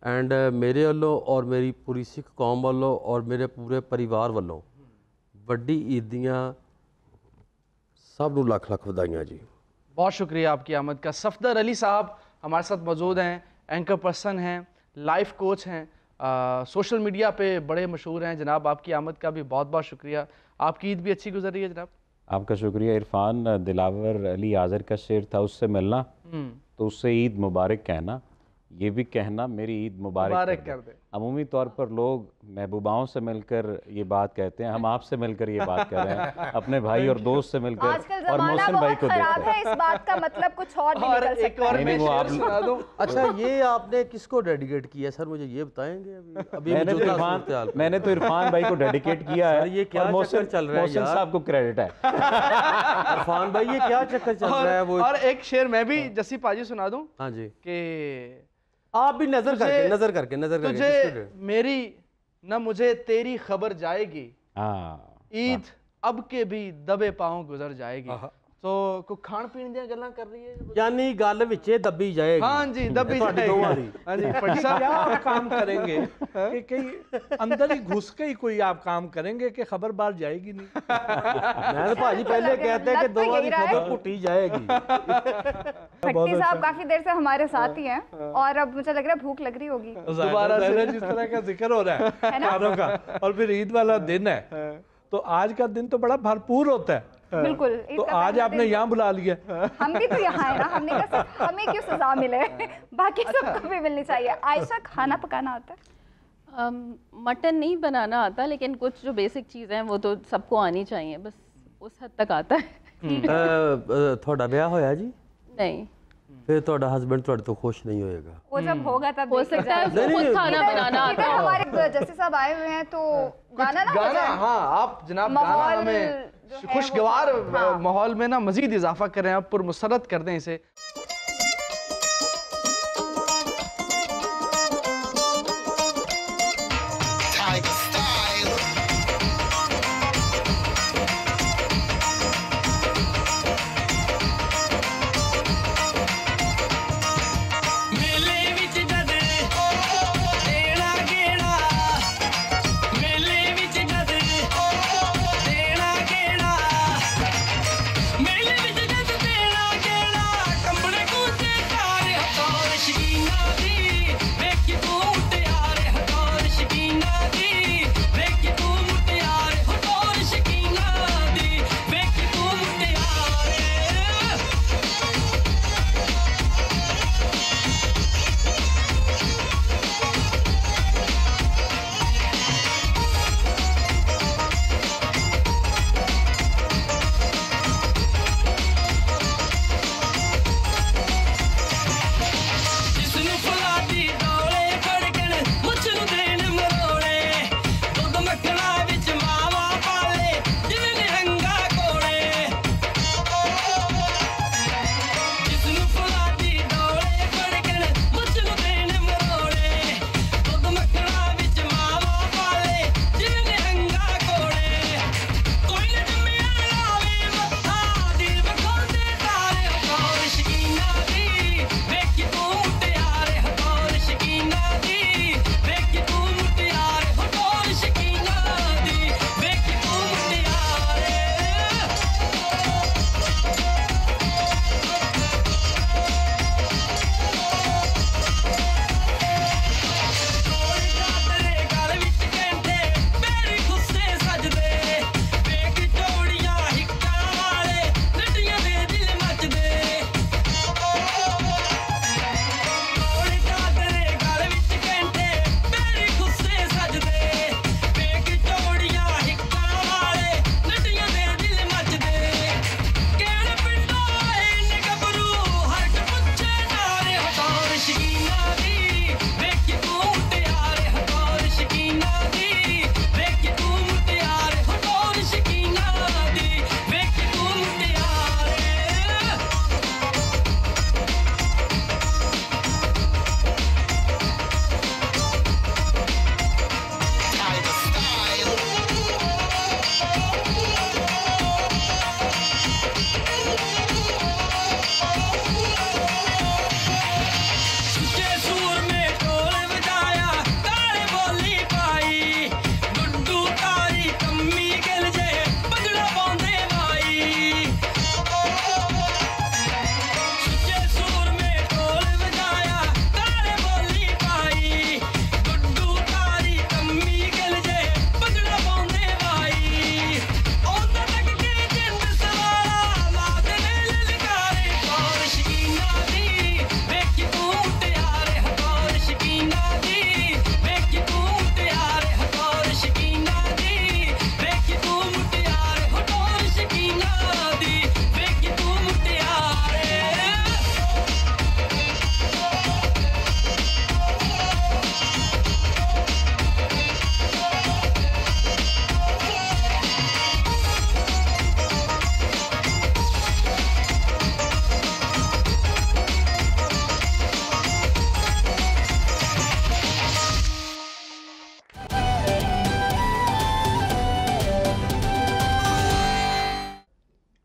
ਐਂਡ ਮੇਰੇ ਵੱਲੋਂ ਔਰ ਮੇਰੀ ਪੂਰੀ ਸਿੱਖ ਕੌਮ ਵੱਲੋਂ ਔਰ ਮੇਰੇ ਪੂਰੇ ਪਰਿਵਾਰ ਵੱਲੋਂ ਵੱਡੀ ਈਦ ਦੀਆਂ ਸਭ ਨੂੰ ਲੱਖ ਲੱਖ ਵਧਾਈਆਂ जी। बहुत शुक्रिया आपकी आमद का। सफदर अली साहब हमारे साथ मौजूद हैं, एंकर पर्सन हैं, लाइफ कोच हैं, सोशल मीडिया पे बड़े मशहूर हैं। जनाब आपकी आमद का भी बहुत बहुत शुक्रिया। आपकी ईद भी अच्छी गुजर रही है जनाब? आपका शुक्रिया। इरफान दिलावर अली आज़र का शेर था, उससे मिलना तो उससे ईद मुबारक कहना, ये भी कहना मेरी ईद मुबारक कर दे। अमूमी तौर पर लोग महबूबाओं से मिलकर ये बात कहते हैं, हम आपसे मिलकर ये बात कर रहे हैं, अपने भाई और दोस्त से मिलकर और मोहसिन भाई को देखकर। है इस बात का मतलब कुछ और भी निकल सकता है। नहीं, वो आप सुना दो। अच्छा ये आपने किसको डेडिकेट किया सर, मुझे ये बताएंगे? अभी मैंने तो इरफान भाई को डेडिकेट किया है। ये क्या चक्कर चल रहा है? मोहसिन साहब को क्रेडिट है। इरफान भाई ये क्या चक्कर चल रहा है? वो और एक शेर मैं भी जस्सी पाजी सुना दूं। हाँ जी, कि आप भी नजर करके तुझे मेरी न मुझे तेरी खबर जाएगी, ईद अब के भी दबे पाँव गुजर जाएगी। तो को खान पीन दी गल्लां कर रही है, यानी गल विचे दबी जाएगी। हाँ जी, दबी जाएगी। हाँ जी, क्या आप काम करेंगे कि कहीं अंदर ही घुस के ही कोई आप काम करेंगे कि खबर बाहर जाएगी नहीं? मैं तो भाजी पहले कहते हैं कि दो वाली खबर पुटी जाएगी। भट्टी साहब काफी देर से हमारे साथ ही हैं और अब मुझे लग रहा है भूख लग रही होगी दोबारा से। जिस तरह का जिक्र हो रहा है खानों का, और फिर ईद वाला दिन है, तो आज का दिन तो बड़ा भरपूर होता है। बिल्कुल। तो आज आपने यहाँ बुला लिया। हम भी तो यहाँ है ना, हमने कहा सिर्फ हमें क्यों सजा मिले, बाकी सबको भी मिलनी चाहिए। आयशा खाना पकाना आता है? मटन नहीं बनाना आता, लेकिन कुछ जो बेसिक चीज़ें हैं वो तो सबको आनी चाहिए, बस उस हद तक आता है। थोड़ा ब्याह होया जी? नहीं। फिर थोड़ा हस्बैंड थोड़े तो खुश नहीं होएगा? वो जब होगा तब हो सकता है उसको खुद खाना बनाना आता है। हमारे जस्सी साहब आए हुए हैं तो गाना ना गाना, हाँ आप जनाब गाना हमें खुशगवार माहौल में ना मजीद इजाफा करें, आप पुरमसरत कर दें इसे। मेले विच जद तेरा गेड़ा कंबड़े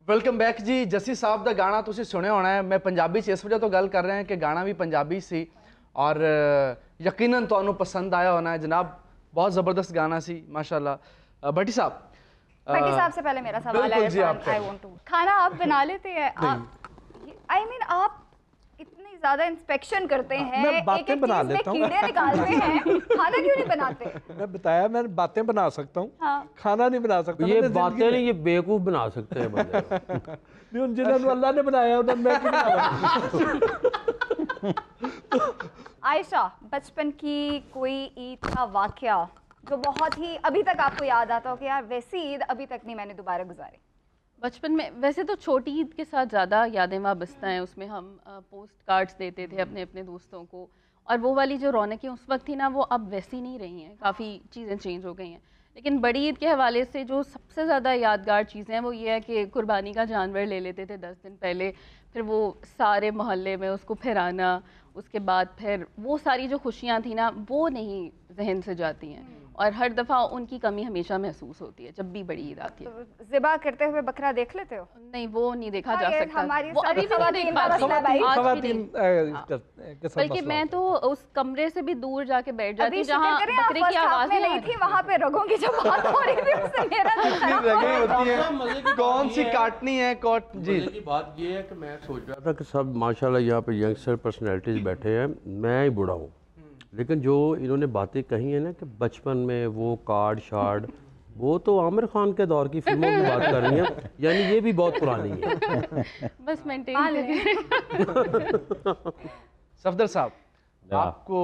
वेलकम बैक जी। जस्सी साहब का गाना तुसीं सुने होना है। मैं पंजाबी से इस वजह तो गल कर रहे हैं कि गाना भी पंजाबी सी और यकीनन तुहानू पसंद आया होना है जनाब। बहुत ज़बरदस्त गाना सी माशाल्लाह। भट्टी साहब से पहले मेरा सवाल है। आई वांट टू, खाना आप बना लेते हैं? आई मीन आप इतनी ज्यादा इंस्पेक्शन करते हैं, मैं बातें बना लेता हूँ, कीड़े निकालते हैं, खाना क्यों नहीं बनाते? मैं बताया, मैं बातें बना सकता हूँ, खाना नहीं बना सकता। ये बातें नहीं, ये बेवकूफ बना सकते हैं बंदे। नहीं, जिन्होंने अल्लाह ने बनाया उन्होंने मैं क्यों बना। आयशा, बचपन की कोई ईद का वाकया जो बहुत ही अभी तक आपको याद आता हो कि यार वैसी ईद अभी तक नहीं मैंने दोबारा गुजारी? बचपन में वैसे तो छोटी ईद के साथ ज़्यादा यादें वाबस्ता हैं। उसमें हम पोस्ट कार्ड्स देते थे अपने अपने दोस्तों को, और वो वाली जो रौनकें उस वक्त थी ना, वो अब वैसी नहीं रही हैं। काफ़ी चीज़ें चेंज हो गई हैं। लेकिन बड़ी ईद के हवाले से जो सबसे ज़्यादा यादगार चीज़ें हैं वो ये है कि कुर्बानी का जानवर ले लेते थे 10 दिन पहले, फिर वो सारे मोहल्ले में उसको फिराना, उसके बाद फिर वो सारी जो खुशियाँ थी ना वो नहीं जहन से जाती हैं, और हर दफ़ा उनकी कमी हमेशा महसूस होती है जब भी बड़ी ईद आती है। तो ज़िबा करते हुए बकरा देख लेते हो? नहीं, वो नहीं देखा जा सकता। हमारी वो अभी भी नहीं देख पाती। बल्कि मैं तो उस कमरे से भी दूर जाके बैठ जाती जहाँ बकरे की आवाज़ नहीं थी, वहाँ पे रगों की जो बात हो रही थी उससे मेरा होती है कौन सी काटनी है कौट जी। की बात ये है कि मैं सोच रहा था कि सब माशाल्लाह यहाँ पे यंगस्टर पर्सनैलिटीज़ बैठे हैं, मैं ही बूढ़ा हूँ, लेकिन जो इन्होंने बातें कही हैं ना कि बचपन में वो कार्ड शार्ड, वो तो आमिर खान के दौर की फिल्मों की बात कर रही हैं, यानी ये भी बहुत पुरानी है। बस मेंटेन। सफदर साहब, आपको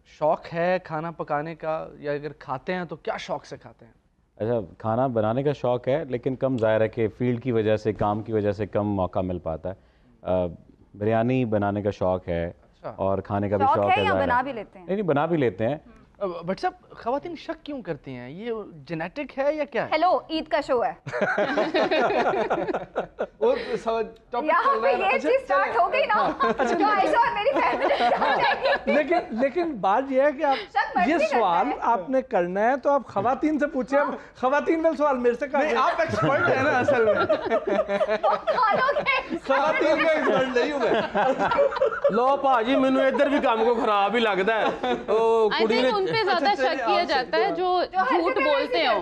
शौक है खाना पकाने का, या अगर खाते हैं तो क्या शौक से खाते हैं? अच्छा, खाना बनाने का शौक़ है, लेकिन कम ज़ाहिर है कि फील्ड की वजह से, काम की वजह से कम मौका मिल पाता है। बिरयानी बनाने का शौक़ है और खाने का भी शौक है। या बना भी लेते हैं? नहीं, बना भी लेते हैं। बट साहब, ख़वातीन शक क्यों करती हैं? ये जेनेटिक है या क्या है? हेलो, ईद का शो है। यहाँ पे ये चीज़ स्टार्ट हो गई ना, तो आयशा और मेरी फैमिली। लेकिन बात ये है कि आप ये सवाल आपने करना है तो आप ख़वातीन से पूछे। अब ख़वातीन में सवाल मेरे से कर, आप एक्सपर्ट है ना असल में। ख़वातीन में एक्सपर्ट नहीं हूँ मैं। लो भाजी, मैंने इधर भी काम को खराब ही लगता है। कुड़ी ने पे ज्यादा शक किया जाता है जो झूठ बोलते हो,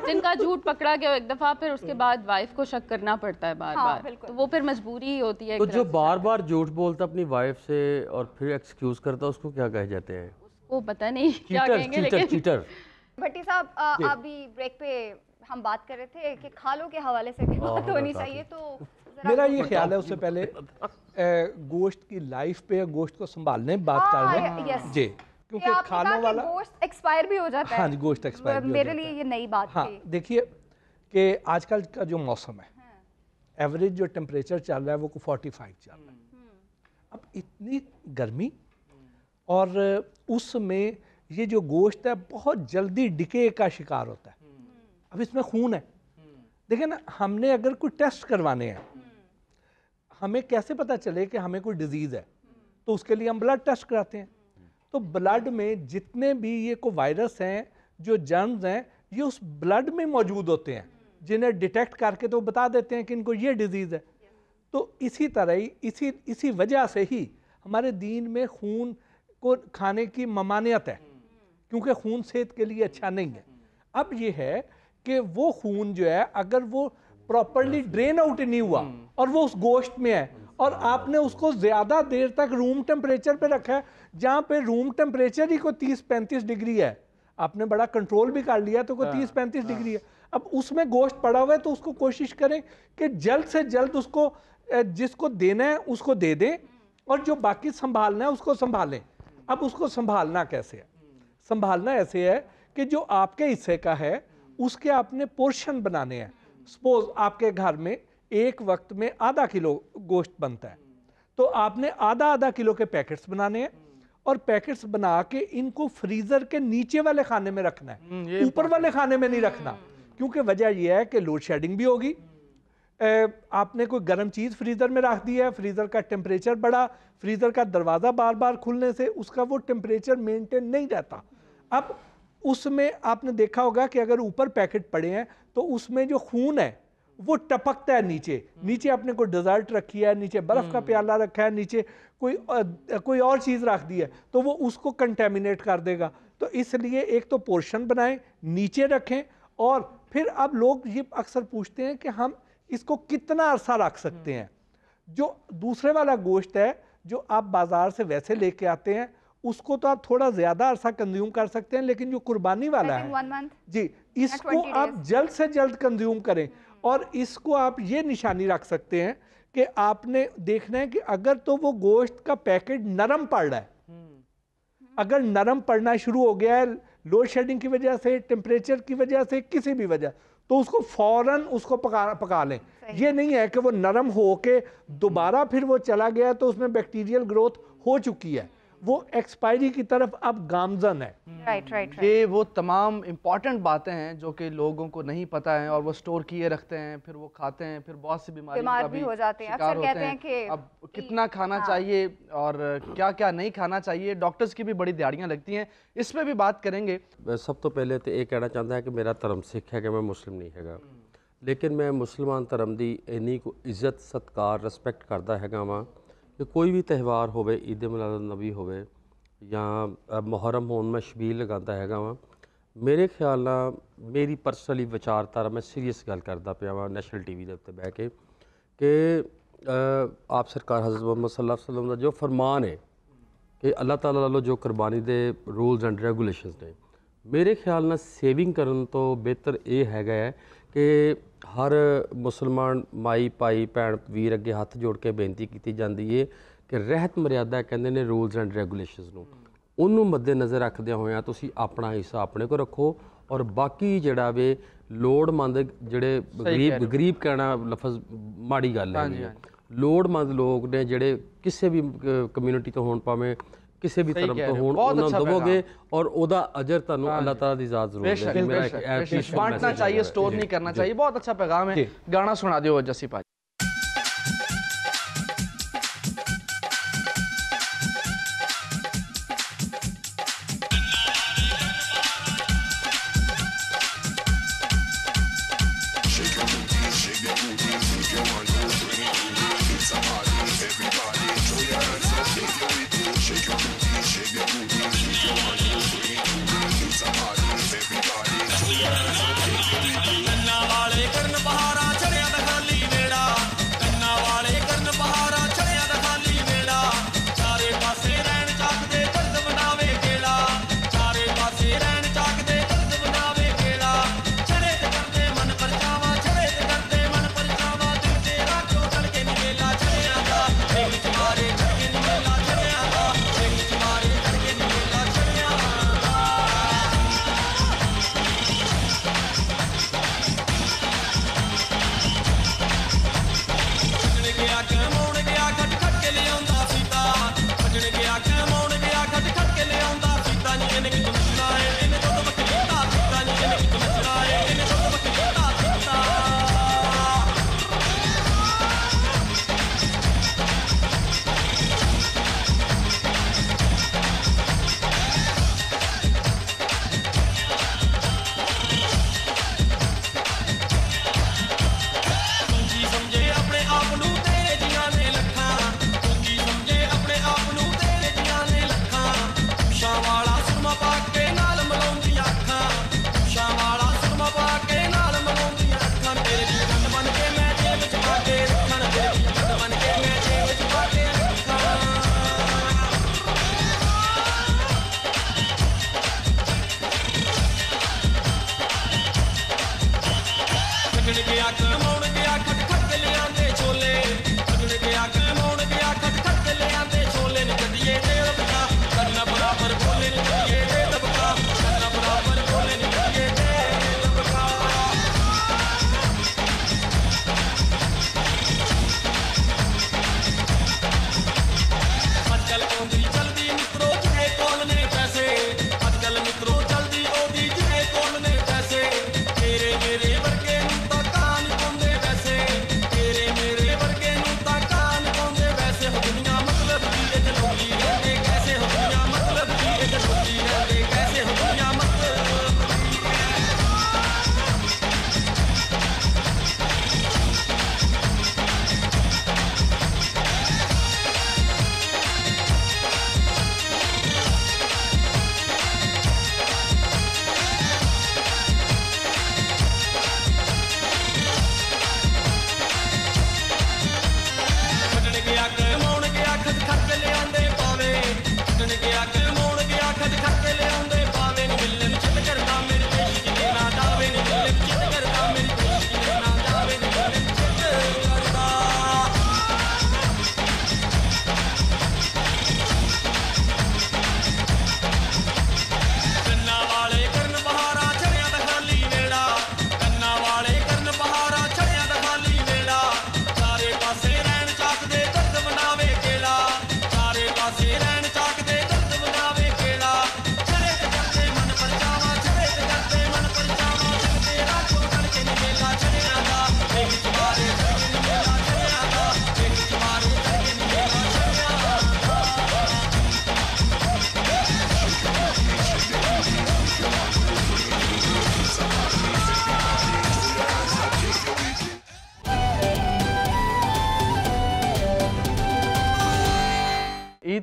जिनका झूठ पकड़ा गया एक दफा, फिर उसके बाद वाइफ को शक करना पड़ता है बार बार, तो वो फिर मजबूरी ही होती है। तो जो बार बार झूठ बोलता अपनी वाइफ से और फिर एक्सक्यूज करता, उसको क्या कहे जाते हैं? उसको पता नहीं क्या कहेंगे, लेकिन चीटर। भट्टी साहब, अभी ब्रेक पे हम बात कर रहे थे कि खालों के हवाले से भी बात होनी चाहिए, तो मेरा ये ख्याल है उससे पहले गोश्त की लाइफ पे, गोश्त को संभालने बात कर रहे हैं जी, क्योंकि खानों वाला गोश्त एक्सपायर भी हो जाता है। हाँ जी, गोश्त एक्सपायर भी हो जाता है। मेरे लिए ये नई बात हाँ, देखिए कि आजकल का जो मौसम है, एवरेज जो टेम्परेचर चल रहा है वो 45 चल रहा है। अब इतनी गर्मी, और उसमें ये जो गोश्त है बहुत जल्दी डिके का शिकार होता है। अब इसमें खून है, देखिए ना, हमने अगर कोई टेस्ट करवाने हैं, हमें कैसे पता चले कि हमें कोई डिजीज़ है, तो उसके लिए हम ब्लड टेस्ट कराते हैं। तो ब्लड में जितने भी ये को वायरस हैं, जो जर्म्स हैं, ये उस ब्लड में मौजूद होते हैं, जिन्हें डिटेक्ट करके तो बता देते हैं कि इनको ये डिजीज़ है। तो इसी तरह ही इसी वजह से ही हमारे दीन में खून को खाने की ममानियत है, क्योंकि खून सेहत के लिए अच्छा नहीं है। अब ये है कि वो खून जो है, अगर वो प्रॉपरली ड्रेन आउट नहीं हुआ और वो उस गोश्त में है, और आपने उसको ज़्यादा देर तक रूम टेम्परेचर पे रखा है, जहाँ पे रूम टेम्परेचर ही कोई 30-35 डिग्री है, आपने बड़ा कंट्रोल भी कर लिया तो कोई 30-35 डिग्री है। अब उसमें गोश्त पड़ा हुआ है, तो उसको कोशिश करें कि जल्द से जल्द उसको, जिसको देना है उसको दे दें, और जो बाकी संभालना है उसको संभालें। अब उसको संभालना कैसे है? संभालना ऐसे है कि जो आपके हिस्से का है उसके आपने पोर्शन बनाने हैं। सपोज आपके घर में एक वक्त में आधा किलो गोश्त बनता है, तो आपने आधा किलो के पैकेट्स बनाने हैं, और पैकेट्स बना के इनको फ्रीजर के नीचे वाले खाने में रखना है, ऊपर वाले खाने में नहीं रखना, क्योंकि वजह यह है कि लोड शेडिंग भी होगी। आपने कोई गर्म चीज़ फ्रीज़र में रख दी है, फ्रीज़र का टेम्परेचर बढ़ा, फ्रीज़र का दरवाज़ा बार बार खुलने से उसका वो टेम्परेचर मेंटेन नहीं रहता। अब उसमें आपने देखा होगा कि अगर ऊपर पैकेट पड़े हैं तो उसमें जो खून है वो टपकता है नीचे, नीचे अपने को डेजर्ट रखी है, नीचे बर्फ़ का प्याला रखा है, नीचे कोई और चीज़ रख दी है, तो वो उसको कंटेमिनेट कर देगा। तो इसलिए एक तो पोर्शन बनाएं, नीचे रखें, और फिर अब लोग ये अक्सर पूछते हैं कि हम इसको कितना अरसा रख सकते हैं। जो दूसरे वाला गोश्त है जो आप बाज़ार से वैसे लेके आते हैं, उसको तो आप थोड़ा ज़्यादा अरसा कंज्यूम कर सकते हैं, लेकिन जो कुर्बानी वाला है जी, इसको आप जल्द से जल्द कंज्यूम करें। और इसको आप ये निशानी रख सकते हैं कि आपने देखना है कि अगर तो वो गोश्त का पैकेट नरम पड़ रहा है, अगर नरम पड़ना शुरू हो गया है लोड शेडिंग की वजह से, टेम्परेचर की वजह से, किसी भी वजह, तो उसको फौरन उसको पका लें। ये नहीं है कि वो नरम हो के दोबारा फिर वो चला गया तो उसमें बैक्टीरियल ग्रोथ हो चुकी है, वो एक्सपायरी की तरफ अब गामजन है। राइट। ये वो तमाम इम्पॉर्टेंट बातें हैं जो कि लोगों को नहीं पता है, और वो स्टोर किए रखते हैं, फिर वो खाते हैं, फिर बहुत सी बीमार भी हो जाते हैं। अक्सर कहते हैं कि अब कितना खाना चाहिए और क्या क्या नहीं खाना चाहिए, डॉक्टर्स की भी बड़ी दिहाड़ियाँ लगती हैं, इस पर भी बात करेंगे। सब तो पहले तो ये कहना चाहता है कि मेरा धर्म सिख है कि मैं मुस्लिम नहीं हैगा, लेकिन मैं मुसलमान धर्म की इन्नी को इज्जत सत्कार रिस्पैक्ट करता हैगा वा कि कोई भी त्यौहार होवे, ईद मिलाद नबी होवे या मुहर्रम होन, मैं शबील लगाता हैगा वा। मेरे ख्याल नाल मेरी पर्सनली विचारधारा, मैं सीरीयस गल करदा पिया वा नैशनल टीवी के उत्ते बह के कि आप सरकार हज़रत मुहम्मद सल्लल्लाहु अलैहि वसल्लम का जो फरमान है कि अल्लाह ताला वालों जो कुर्बानी दे रूल्स एंड रेगूलेशंस ने, मेरे ख्याल नाल सेविंग करन तो बेहतर ये हैगा है कि हर मुसलमान माई भाई भैन वीर अगे हथ जोड़ के बेनती की जाती है कि रहत मर्यादा कहते हैं रूल्स एंड रेगूलेशंस नूं, उन्होंने मद्देनज़र रखदे होया तुसीं अपना हिस्सा अपने को रखो, और बाकी जिहड़ा वे लोड़मंद जिहड़े गरीब कहना लफज माड़ी गल है, लोड़मंद लोग ने जिहड़े किसी भी कम्यूनिटी तो होण भावें किसी भी धर्म तो होण, उन्हां दवोगे और ओदा अजर तुहानूं अल्लाह ताला दी ज़ात ज़रूर देगी। बांटना चाहिए, स्टोर नहीं करना चाहिए। बहुत अच्छा पैगाम है। गाना सुना दियो जसी भाई। वाले करन बहारा चढ़िया दा खाली वेड़ा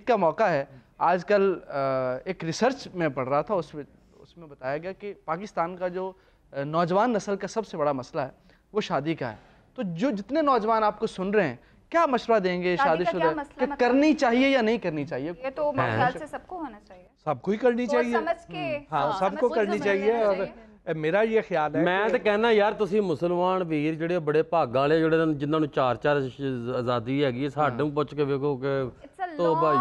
का मौका है। आजकल एक रिसर्च में पढ़ रहा था, उसमें बताया गया कि पाकिस्तान का जो नौजवान नस्ल का सबसे बड़ा मसला है वो शादी का है। तो जो जितने नौजवान आपको सुन रहे हैं, क्या मशवरा देंगे शादीशुदा कि करनी चाहिए या नहीं करनी चाहिए? ये तो मेरे ख्याल से सबको होना चाहिए, सबको ही करनी चाहिए, समझ के, हाँ सबको करनी चाहिए। और मेरा ये ख्याल है, मैं तो कहना यार ਤੁਸੀਂ ਮੁਸਲਮਾਨ ਵੀਰ ਜਿਹੜੇ ਬੜੇ ਭਾਗਾਂ ਵਾਲੇ ਜਿਹੜੇ ਜਿਨ੍ਹਾਂ ਨੂੰ 4-4 ਆਜ਼ਾਦੀ ਹੈਗੀ ਹੈ, ਸਾਡੇ ਨੂੰ ਪੁੱਛ ਕੇ ਵੇਖੋ ਕਿ तो भाई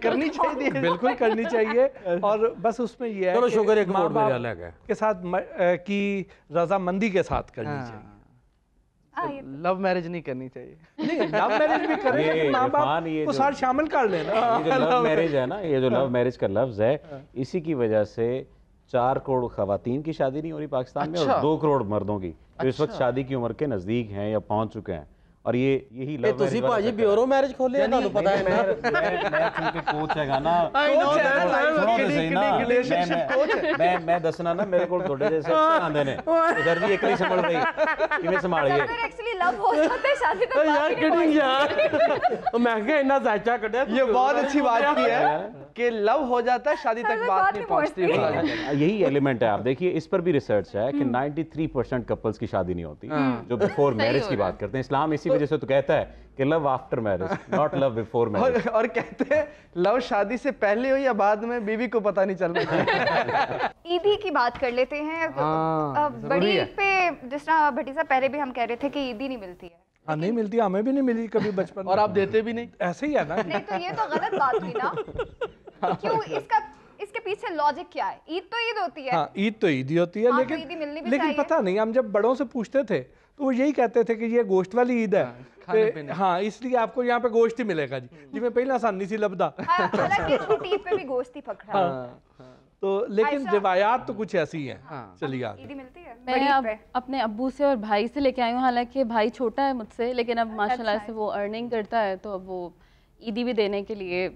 करनी चाहिए, बिल्कुल करनी चाहिए। और बस उसमें ये है चलो शुगर एक माँ बाप के साथ की रजामंदी के साथ करनी चाहिए। लव मैरिज नहीं करनी चाहिए। नहीं, लव मैरिज भी करें, माँ बाप को साथ शामिल कर लेना। ये जो लव मैरिज है ना, ये जो लव मैरिज का लफ्ज है, इसी की वजह से 4 करोड़ खवातीन की शादी नहीं हो रही पाकिस्तान में, और 2 करोड़ मर्दों की जो इस वक्त शादी की उम्र के नजदीक हैं या पहुंच चुके हैं। और ये यही लव ਤੁਸੀਂ ਭਾਜੀ ਬਿਊਰੋ ਮੈਰਿਜ ਖੋਲੇ ਆ, ਤੁਹਾਨੂੰ ਪਤਾ ਹੈ ਨਾ। मैं क्योंकि कोच हैगा ना, मैं दसना ना, मेरे को थोड़े जैसे आंदे ने सर जी एक नहीं संभल रही किवें संभालिए। एक्चुअली लव हो जाता है शादी तक यार किडिंग यार, मैं क्या इतना साचा कटिया। ये बहुत अच्छी बात की है कि लव हो जाता है, शादी तक बात नहीं पहुंचती। यही एलिमेंट है। आप देखिए इस पर भी रिसर्च है कि 93% कपल्स की शादी नहीं होती जो बिफोर मैरिज की बात करते हैं। इस्लाम इसी वजह से तो कहता है कि love after marriage, not love before marriage. और कहते हैं लव शादी से पहले हो या बाद में, बीवी को पता नहीं चलता। ईदी की बात कर लेते हैं। बड़ी ईद पे जिस तरह भट्टी साहब पहले भी हम कह रहे थे कि ईदी नहीं मिलती है। हाँ नहीं मिलती, हमें भी नहीं मिली कभी बचपन। और आप देते भी नहीं, ऐसे ही है ना। नहीं तो ये तो गलत बात हुई ना। क्यों, इसके पीछे लॉजिक क्या है? ईद तो ईद होती है। हाँ ईद तो ईद ही होती है, हाँ, लेकिन पता नहीं, हम जब बड़ों से पूछते थे तो वो यही कहते थे कि ये गोश्त वाली ईद है। हाँ इसलिए आपको यहाँ पे गोश्त ही मिलेगा जी, जिसमें पहले आसानी सी लबदा। हालांकि छोटी ईद पे भी गोश्त ही पकड़ा। तो लेकिन रिवायात तो कुछ ऐसी हैं। चलिए आगे। ईदी मिलती है। मैं अब अपने अब्बू से और भाई से लेके आई हूँ, हालांकि भाई छोटा है मुझसे, लेकिन अब माशाल्लाह से वो अर्निंग करता है, तो अब वो ईदी भी देने के लिए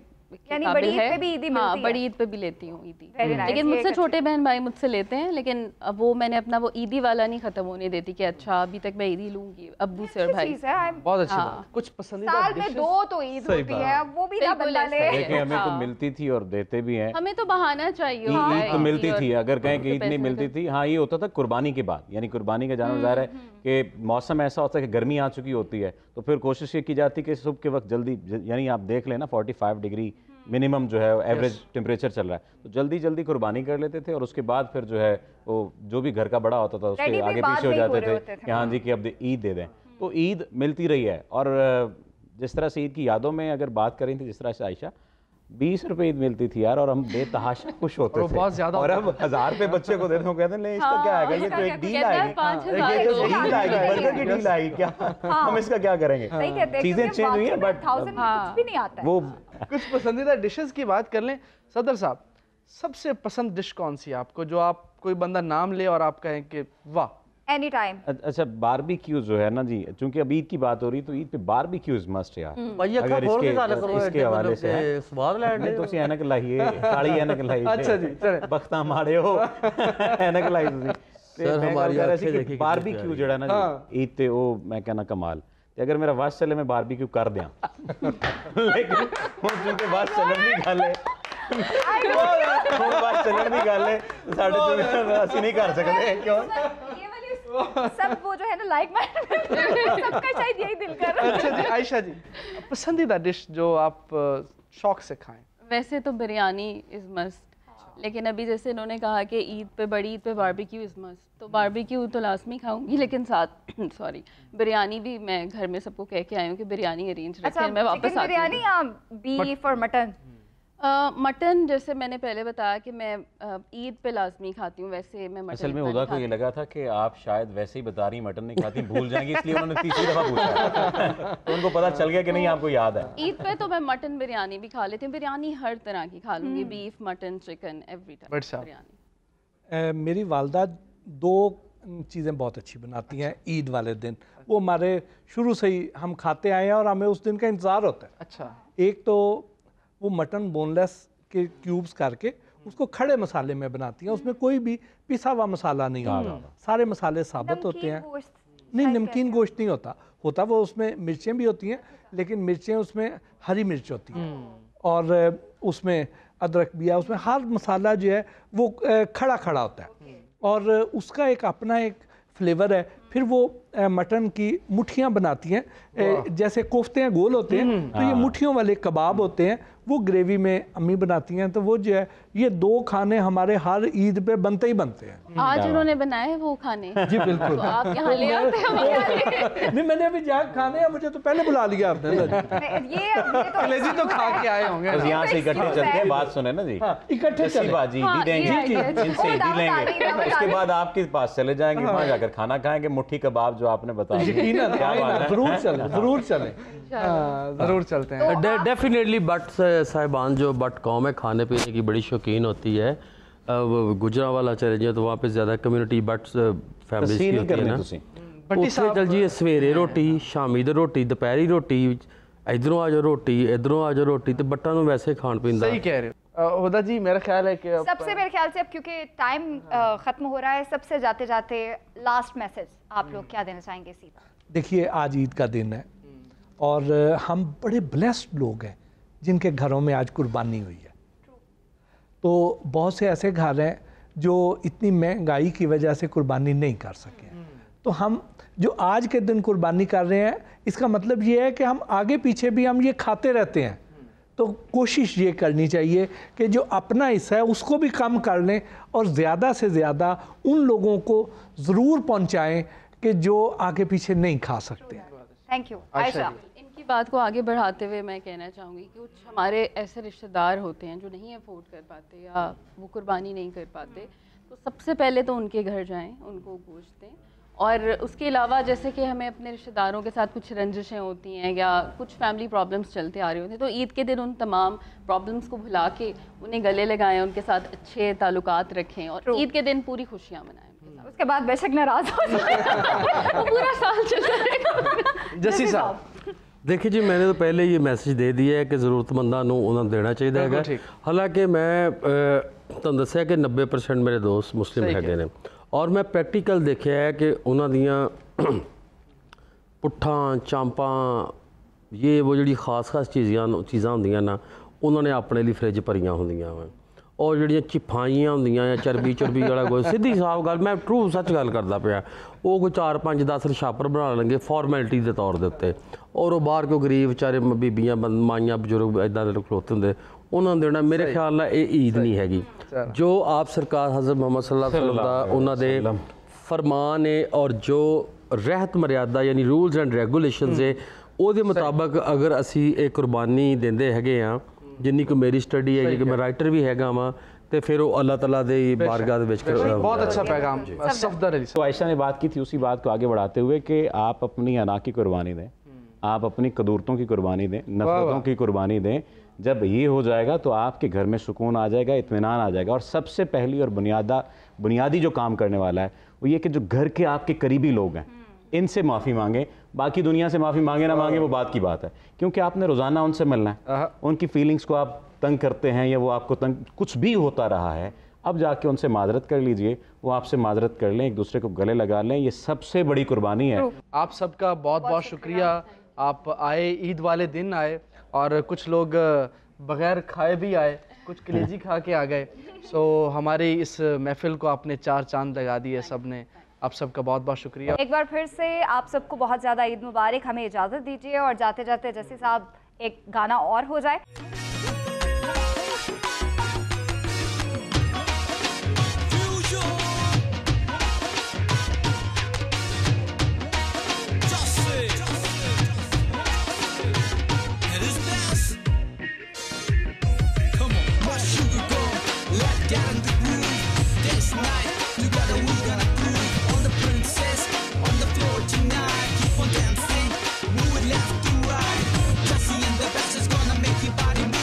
यानी बड़ी ईद पे भी ईदी मिलती है। हाँ बड़ी ईद पे भी लेती हूँ ईदी, लेकिन मुझसे छोटे बहन भाई मुझसे लेते हैं, लेकिन अब वो मैंने अपना वो ईदी वाला नहीं खत्म होने देती कि अच्छा अभी तक मैं ईदी लूंगी अब्बू से और भाई। बहुत अच्छी बात। कुछ पसंदीदा साल में 2 तो ईद होती है, वो भी ना बंदा ले। देखिए हमें तो मिलती थी और देते भी हैं, हमें तो बहाना चाहिए। ईद तो मिलती थी, अगर कहें कि ईद नहीं मिलती थी, हाँ ये होता था कुर्बानी के बाद, यानी कुर्बानी का जानवर ज़ाहिर है कि मौसम ऐसा होता है कि गर्मी आ चुकी होती है, तो फिर कोशिश ये की जाती कि सुबह के वक्त जल्दी, यानी आप देख लेना 45 डिग्री मिनिमम जो है एवरेज टेम्परेचर चल रहा है, तो जल्दी जल्दी कुर्बानी कर लेते थे, और उसके बाद फिर जो है वो जो भी घर का बड़ा होता था उसके आगे पीछे हो जाते थे कि हाँ जी कि अब ईद दे दें। तो ईद मिलती रही है। और जिस तरह से ईद की यादों में अगर बात करें थी, जिस तरह से आयशा 20 रुपए ईद मिलती थी यार, और हम बेतहाशा खुश होते थे। बहुत ज्यादा। और अब 1000 रुपए बच्चे को देते हैं, कहते हैं नहीं इसका क्या आएगा, ये तो एक डील आएगी, डील आएगी, बर्गर की डील आएगी, क्या हम इसका क्या करेंगे। चीजें चेंज हुई है बट कुछ भी नहीं आता है। वो कुछ पसंदीदा डिशेस की बात कर लें। सदर साहब, सबसे पसंद डिश कौन सी है आपको, जो आप कोई बंदा नाम ले और आप कहें कि वाह? Any time. अच्छा बारबेक्यू जो है ना जी, चूंकि अब ईद की बात हो रही तो ईद पे बारबेक्यू इज मस्ट यार। अगर इसके हवाले से स्वाद लैंड तो ऐनक लाइए, काली ऐनक लाइए। अच्छा जी चले बख्ता मारे हो ऐनक लाई तुसी। सर हमारी आंखें देखिए बारबेक्यू जेड़ा ना जी ईद ते ओ मैं कहना कमाल। अगर मेरा वास चले मैं बारबेक्यू कर दियां, लेकिन हुण चूंकि वास चलन दी गल है, हुण वास चलन दी गल है, साडे तो असि नहीं कर सकते। क्यों सब वो जो है ना लाइक माइंड सबका शायद यही दिल कर रहा है। अच्छा जी आयशा जी, पसंदीदा डिश जो आप शौक से खाएं? वैसे तो बिरयानी इज मस्ट, लेकिन अभी जैसे इन्होंने कहा कि ईद पे बड़ी ईद पे बारबेक्यू इज मस्ट, तो बारबेक्यू तो लाजमी खाऊंगी, लेकिन साथ सॉरी बिरयानी भी मैं घर में सबको कह के आई हूँ कि बिरयानी अरेंज रखें। मैं वापस आती हूँ। बिरयानी या बीफ और मटन? मटन जैसे मैंने पहले बताया कि मैं ईद पे लाजमी खाती हूँ, वैसे मैं मटन असल में उदा को ये लगा था कि आप शायद वैसे ही बता रही मटन नहीं खाती, भूल जाएंगी, इसलिए उन्होंने तीसरी दफा पूछा तो उनको पता चल गया कि नहीं आपको याद है। ईद पे तो मैं मटन बिरयानी भी खा लेती हूँ, बिरयानी हर तरह की खा लूँगी, beef mutton chicken every time biryani. मेरी वालदा 2 चीज़ें बहुत अच्छी बनाती हैं ईद वाले दिन, वो हमारे शुरू से ही हम खाते आए हैं और हमें उस दिन का इंतज़ार होता है। अच्छा। एक तो वो मटन बोनलेस के क्यूब्स करके उसको खड़े मसाले में बनाती हैं, उसमें कोई भी पिसा हुआ मसाला नहीं होता, सारे मसाले साबित होते हैं। नहीं, नमकीन गोश्त नहीं होता, होता वो उसमें मिर्चें भी होती हैं, लेकिन मिर्चें उसमें हरी मिर्च होती हैं और उसमें अदरक भी है, उसमें हर मसाला जो है वो खड़ा खड़ा होता है और उसका एक अपना एक फ्लेवर है। फिर वो मटन की मुट्ठियाँ बनाती हैं, जैसे कोफ्ते हैं गोल होते हैं, तो ये मुट्ठियों वाले कबाब होते हैं, वो ग्रेवी में अम्मी बनाती हैं। तो वो जो है ये 2 खाने हमारे हर ईद पे बनते ही बनते हैं। आज उन्होंने बनाए वो खाने? जी बिल्कुल। तो आप यहाँ ले आते हैं? नहीं, मैंने अभी जाके खाने हैं, मुझे तो पहले बुला लिया आपने। ये कलेजी तो खा के आए होंगे। बस यहाँ से इकट्ठे चलते हैं, बात सुने ना जी, इकट्ठे चले बाजी ईदी देंगे, इनसे ईदी लेंगे, उसके बाद आपके पास चले जाएंगे, वहाँ जाकर खाना खाएंगे, मुट्ठी कबाब जो आपने बताया। जरूर चले, जरूर चले, जरूर चलते हैं। डेफिनेटली बट साहिबान जो बट कौम है खाने पीने की बड़ी शौकीन होती है। गुजरांवाला चले जाए तो वहाँ पे ज़्यादा कम्युनिटी बट फैमिली की होती है ना, उससे चल जाइए सवेरे रोटी, शामी दी रोटी, दोपहरी रोटी, इधरों आ जाओ रोटी, इधरों आ जाओ रोटी, तो बट्टा नूं वैसे खान पीन दा। सही कह रहे हो हुदा जी। मेरा ख्याल है कि सबसे, मेरे ख्याल से अब क्योंकि टाइम खत्म हो रहा है, सबसे जाते जाते लास्ट मैसेज आप लोग क्या देना चाहेंगे सीधा? देखिए, आज ईद का दिन है और हम बड़े ब्लेस्ड लोग हैं जिनके घरों में आज कुर्बानी हुई है। तो बहुत से ऐसे घर हैं जो इतनी महंगाई की वजह से कुर्बानी नहीं कर सके। तो हम जो आज के दिन कुर्बानी कर रहे हैं, इसका मतलब ये है कि हम आगे पीछे भी हम ये खाते रहते हैं। तो कोशिश ये करनी चाहिए कि जो अपना हिस्सा है उसको भी कम कर लें और ज़्यादा से ज़्यादा उन लोगों को ज़रूर पहुँचाएँ कि जो आगे पीछे नहीं खा सकते। Thank you Ayesha. इनकी बात को आगे बढ़ाते हुए मैं कहना चाहूँगी कि कुछ हमारे ऐसे रिश्तेदार होते हैं जो नहीं अफोर्ड कर पाते या वो कुर्बानी नहीं कर पाते, तो सबसे पहले तो उनके घर जाएं, उनको गोश्त दें। और उसके अलावा जैसे कि हमें अपने रिश्तेदारों के साथ कुछ रंजिशें होती हैं या कुछ फैमिली प्रॉब्लम्स चलते आ रहे होते हैं, तो ईद के दिन उन तमाम प्रॉब्लम्स को भुला के उन्हें गले लगाएं, उनके साथ अच्छे ताल्लुकात रखें और ईद के दिन पूरी खुशियाँ मनाएं। उसके बाद बेशक नाराज हो वो पूरा साल चलता रहेगा। जसी साहब, देखिए जी, मैंने तो पहले ये मैसेज दे दिया है कि ज़रूरतमंदां नूं उन्हां नूं देना चाहिए हैगा। हालांकि मैं तुहानूं दस्सिया कि 90% मेरे दोस्त मुस्लिम हैगे ने और मैं प्रैक्टिकल देखिया है कि उन्हां दियां पुट्ठां चांपां ये वो जिहड़ी खास खास चीज़ां होंदियां ना, उन्होंने अपने लिए फ्रिज भरियां होंदियां वा और जिहड़ियां चिफाइयां होंदियां या चरबी चुरबी वाला कोई सीधी साफ गल, मैं ट्रू सच गल करदा पिया, वो कोई 4 5 10 रछापर बना लेंगे फॉर्मैलिटी के तौर के उत्ते और वो बाहर कोई गरीब बेचारे बीबियां माइयां बजुर्ग इदां दे खलोते होंदे, उन्होंने देना मेरे ख्याल नाल ये ईद नहीं हैगी। जो आप सरकार हज़रत मोहम्मद सल्लल्लाहु अलैहि वसल्लम दा उन्हां दे फरमान है और जो रहत मर्यादा यानी रूल्स एंड रेगूलेशनस है, ਉਹਦੇ ਮੁਤਾਬਕ अगर असी एक कुर्बानी देंदे हैगे हाँ, जिन्नी को मेरी स्टडी है कि मैं राइटर भी हैगा वा, तो फिर वो अल्लाह ताला दे बारगाह दे विच बहुत अच्छा पैगाम सफदर अली। तो आयशा ने बात की थी, उसी बात को आगे बढ़ाते हुए कि आप अपनी अना की कुर्बानी दें, आप अपनी कदूरतों की कुर्बानी दें, नफरतों की कुर्बानी दें। जब ये हो जाएगा तो आपके घर में सुकून आ जाएगा, इत्मीनान आ जाएगा। और सबसे पहली और बुनियादी जो काम करने वाला है वो ये कि जो घर के आपके करीबी लोग हैं इनसे माफ़ी मांगें। बाकी दुनिया से माफ़ी मांगे ना मांगे वो बात की बात है, क्योंकि आपने रोज़ाना उनसे मिलना है। उनकी फीलिंग्स को आप तंग करते हैं या वो आपको तंग कुछ भी होता रहा है, अब जाके उनसे माजरत कर लीजिए, वो आपसे माजरत कर लें, एक दूसरे को गले लगा लें। ये सबसे बड़ी कुर्बानी है। आप सबका बहुत बहुत शुक्रिया, आप आए, ईद वाले दिन आए और कुछ लोग बगैर खाए भी आए, कुछ कलेजी खा के आ गए। सो हमारी इस महफिल को आपने 4 चांद लगा दिए सब ने। आप सबका बहुत बहुत शुक्रिया। एक बार फिर से आप सबको बहुत ज़्यादा ईद मुबारक। हमें इजाज़त दीजिए और जाते जाते जैसे साहब एक गाना और हो जाए। Body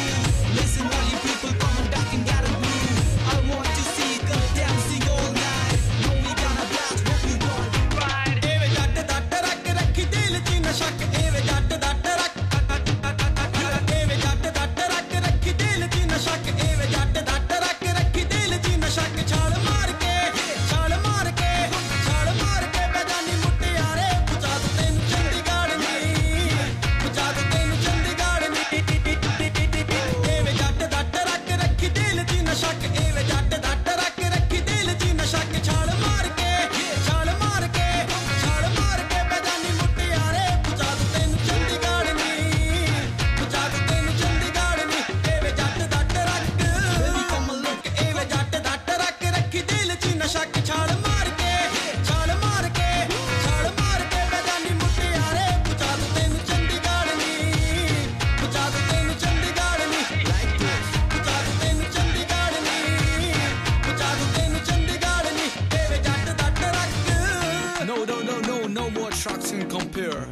disappear.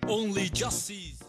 Only just sees.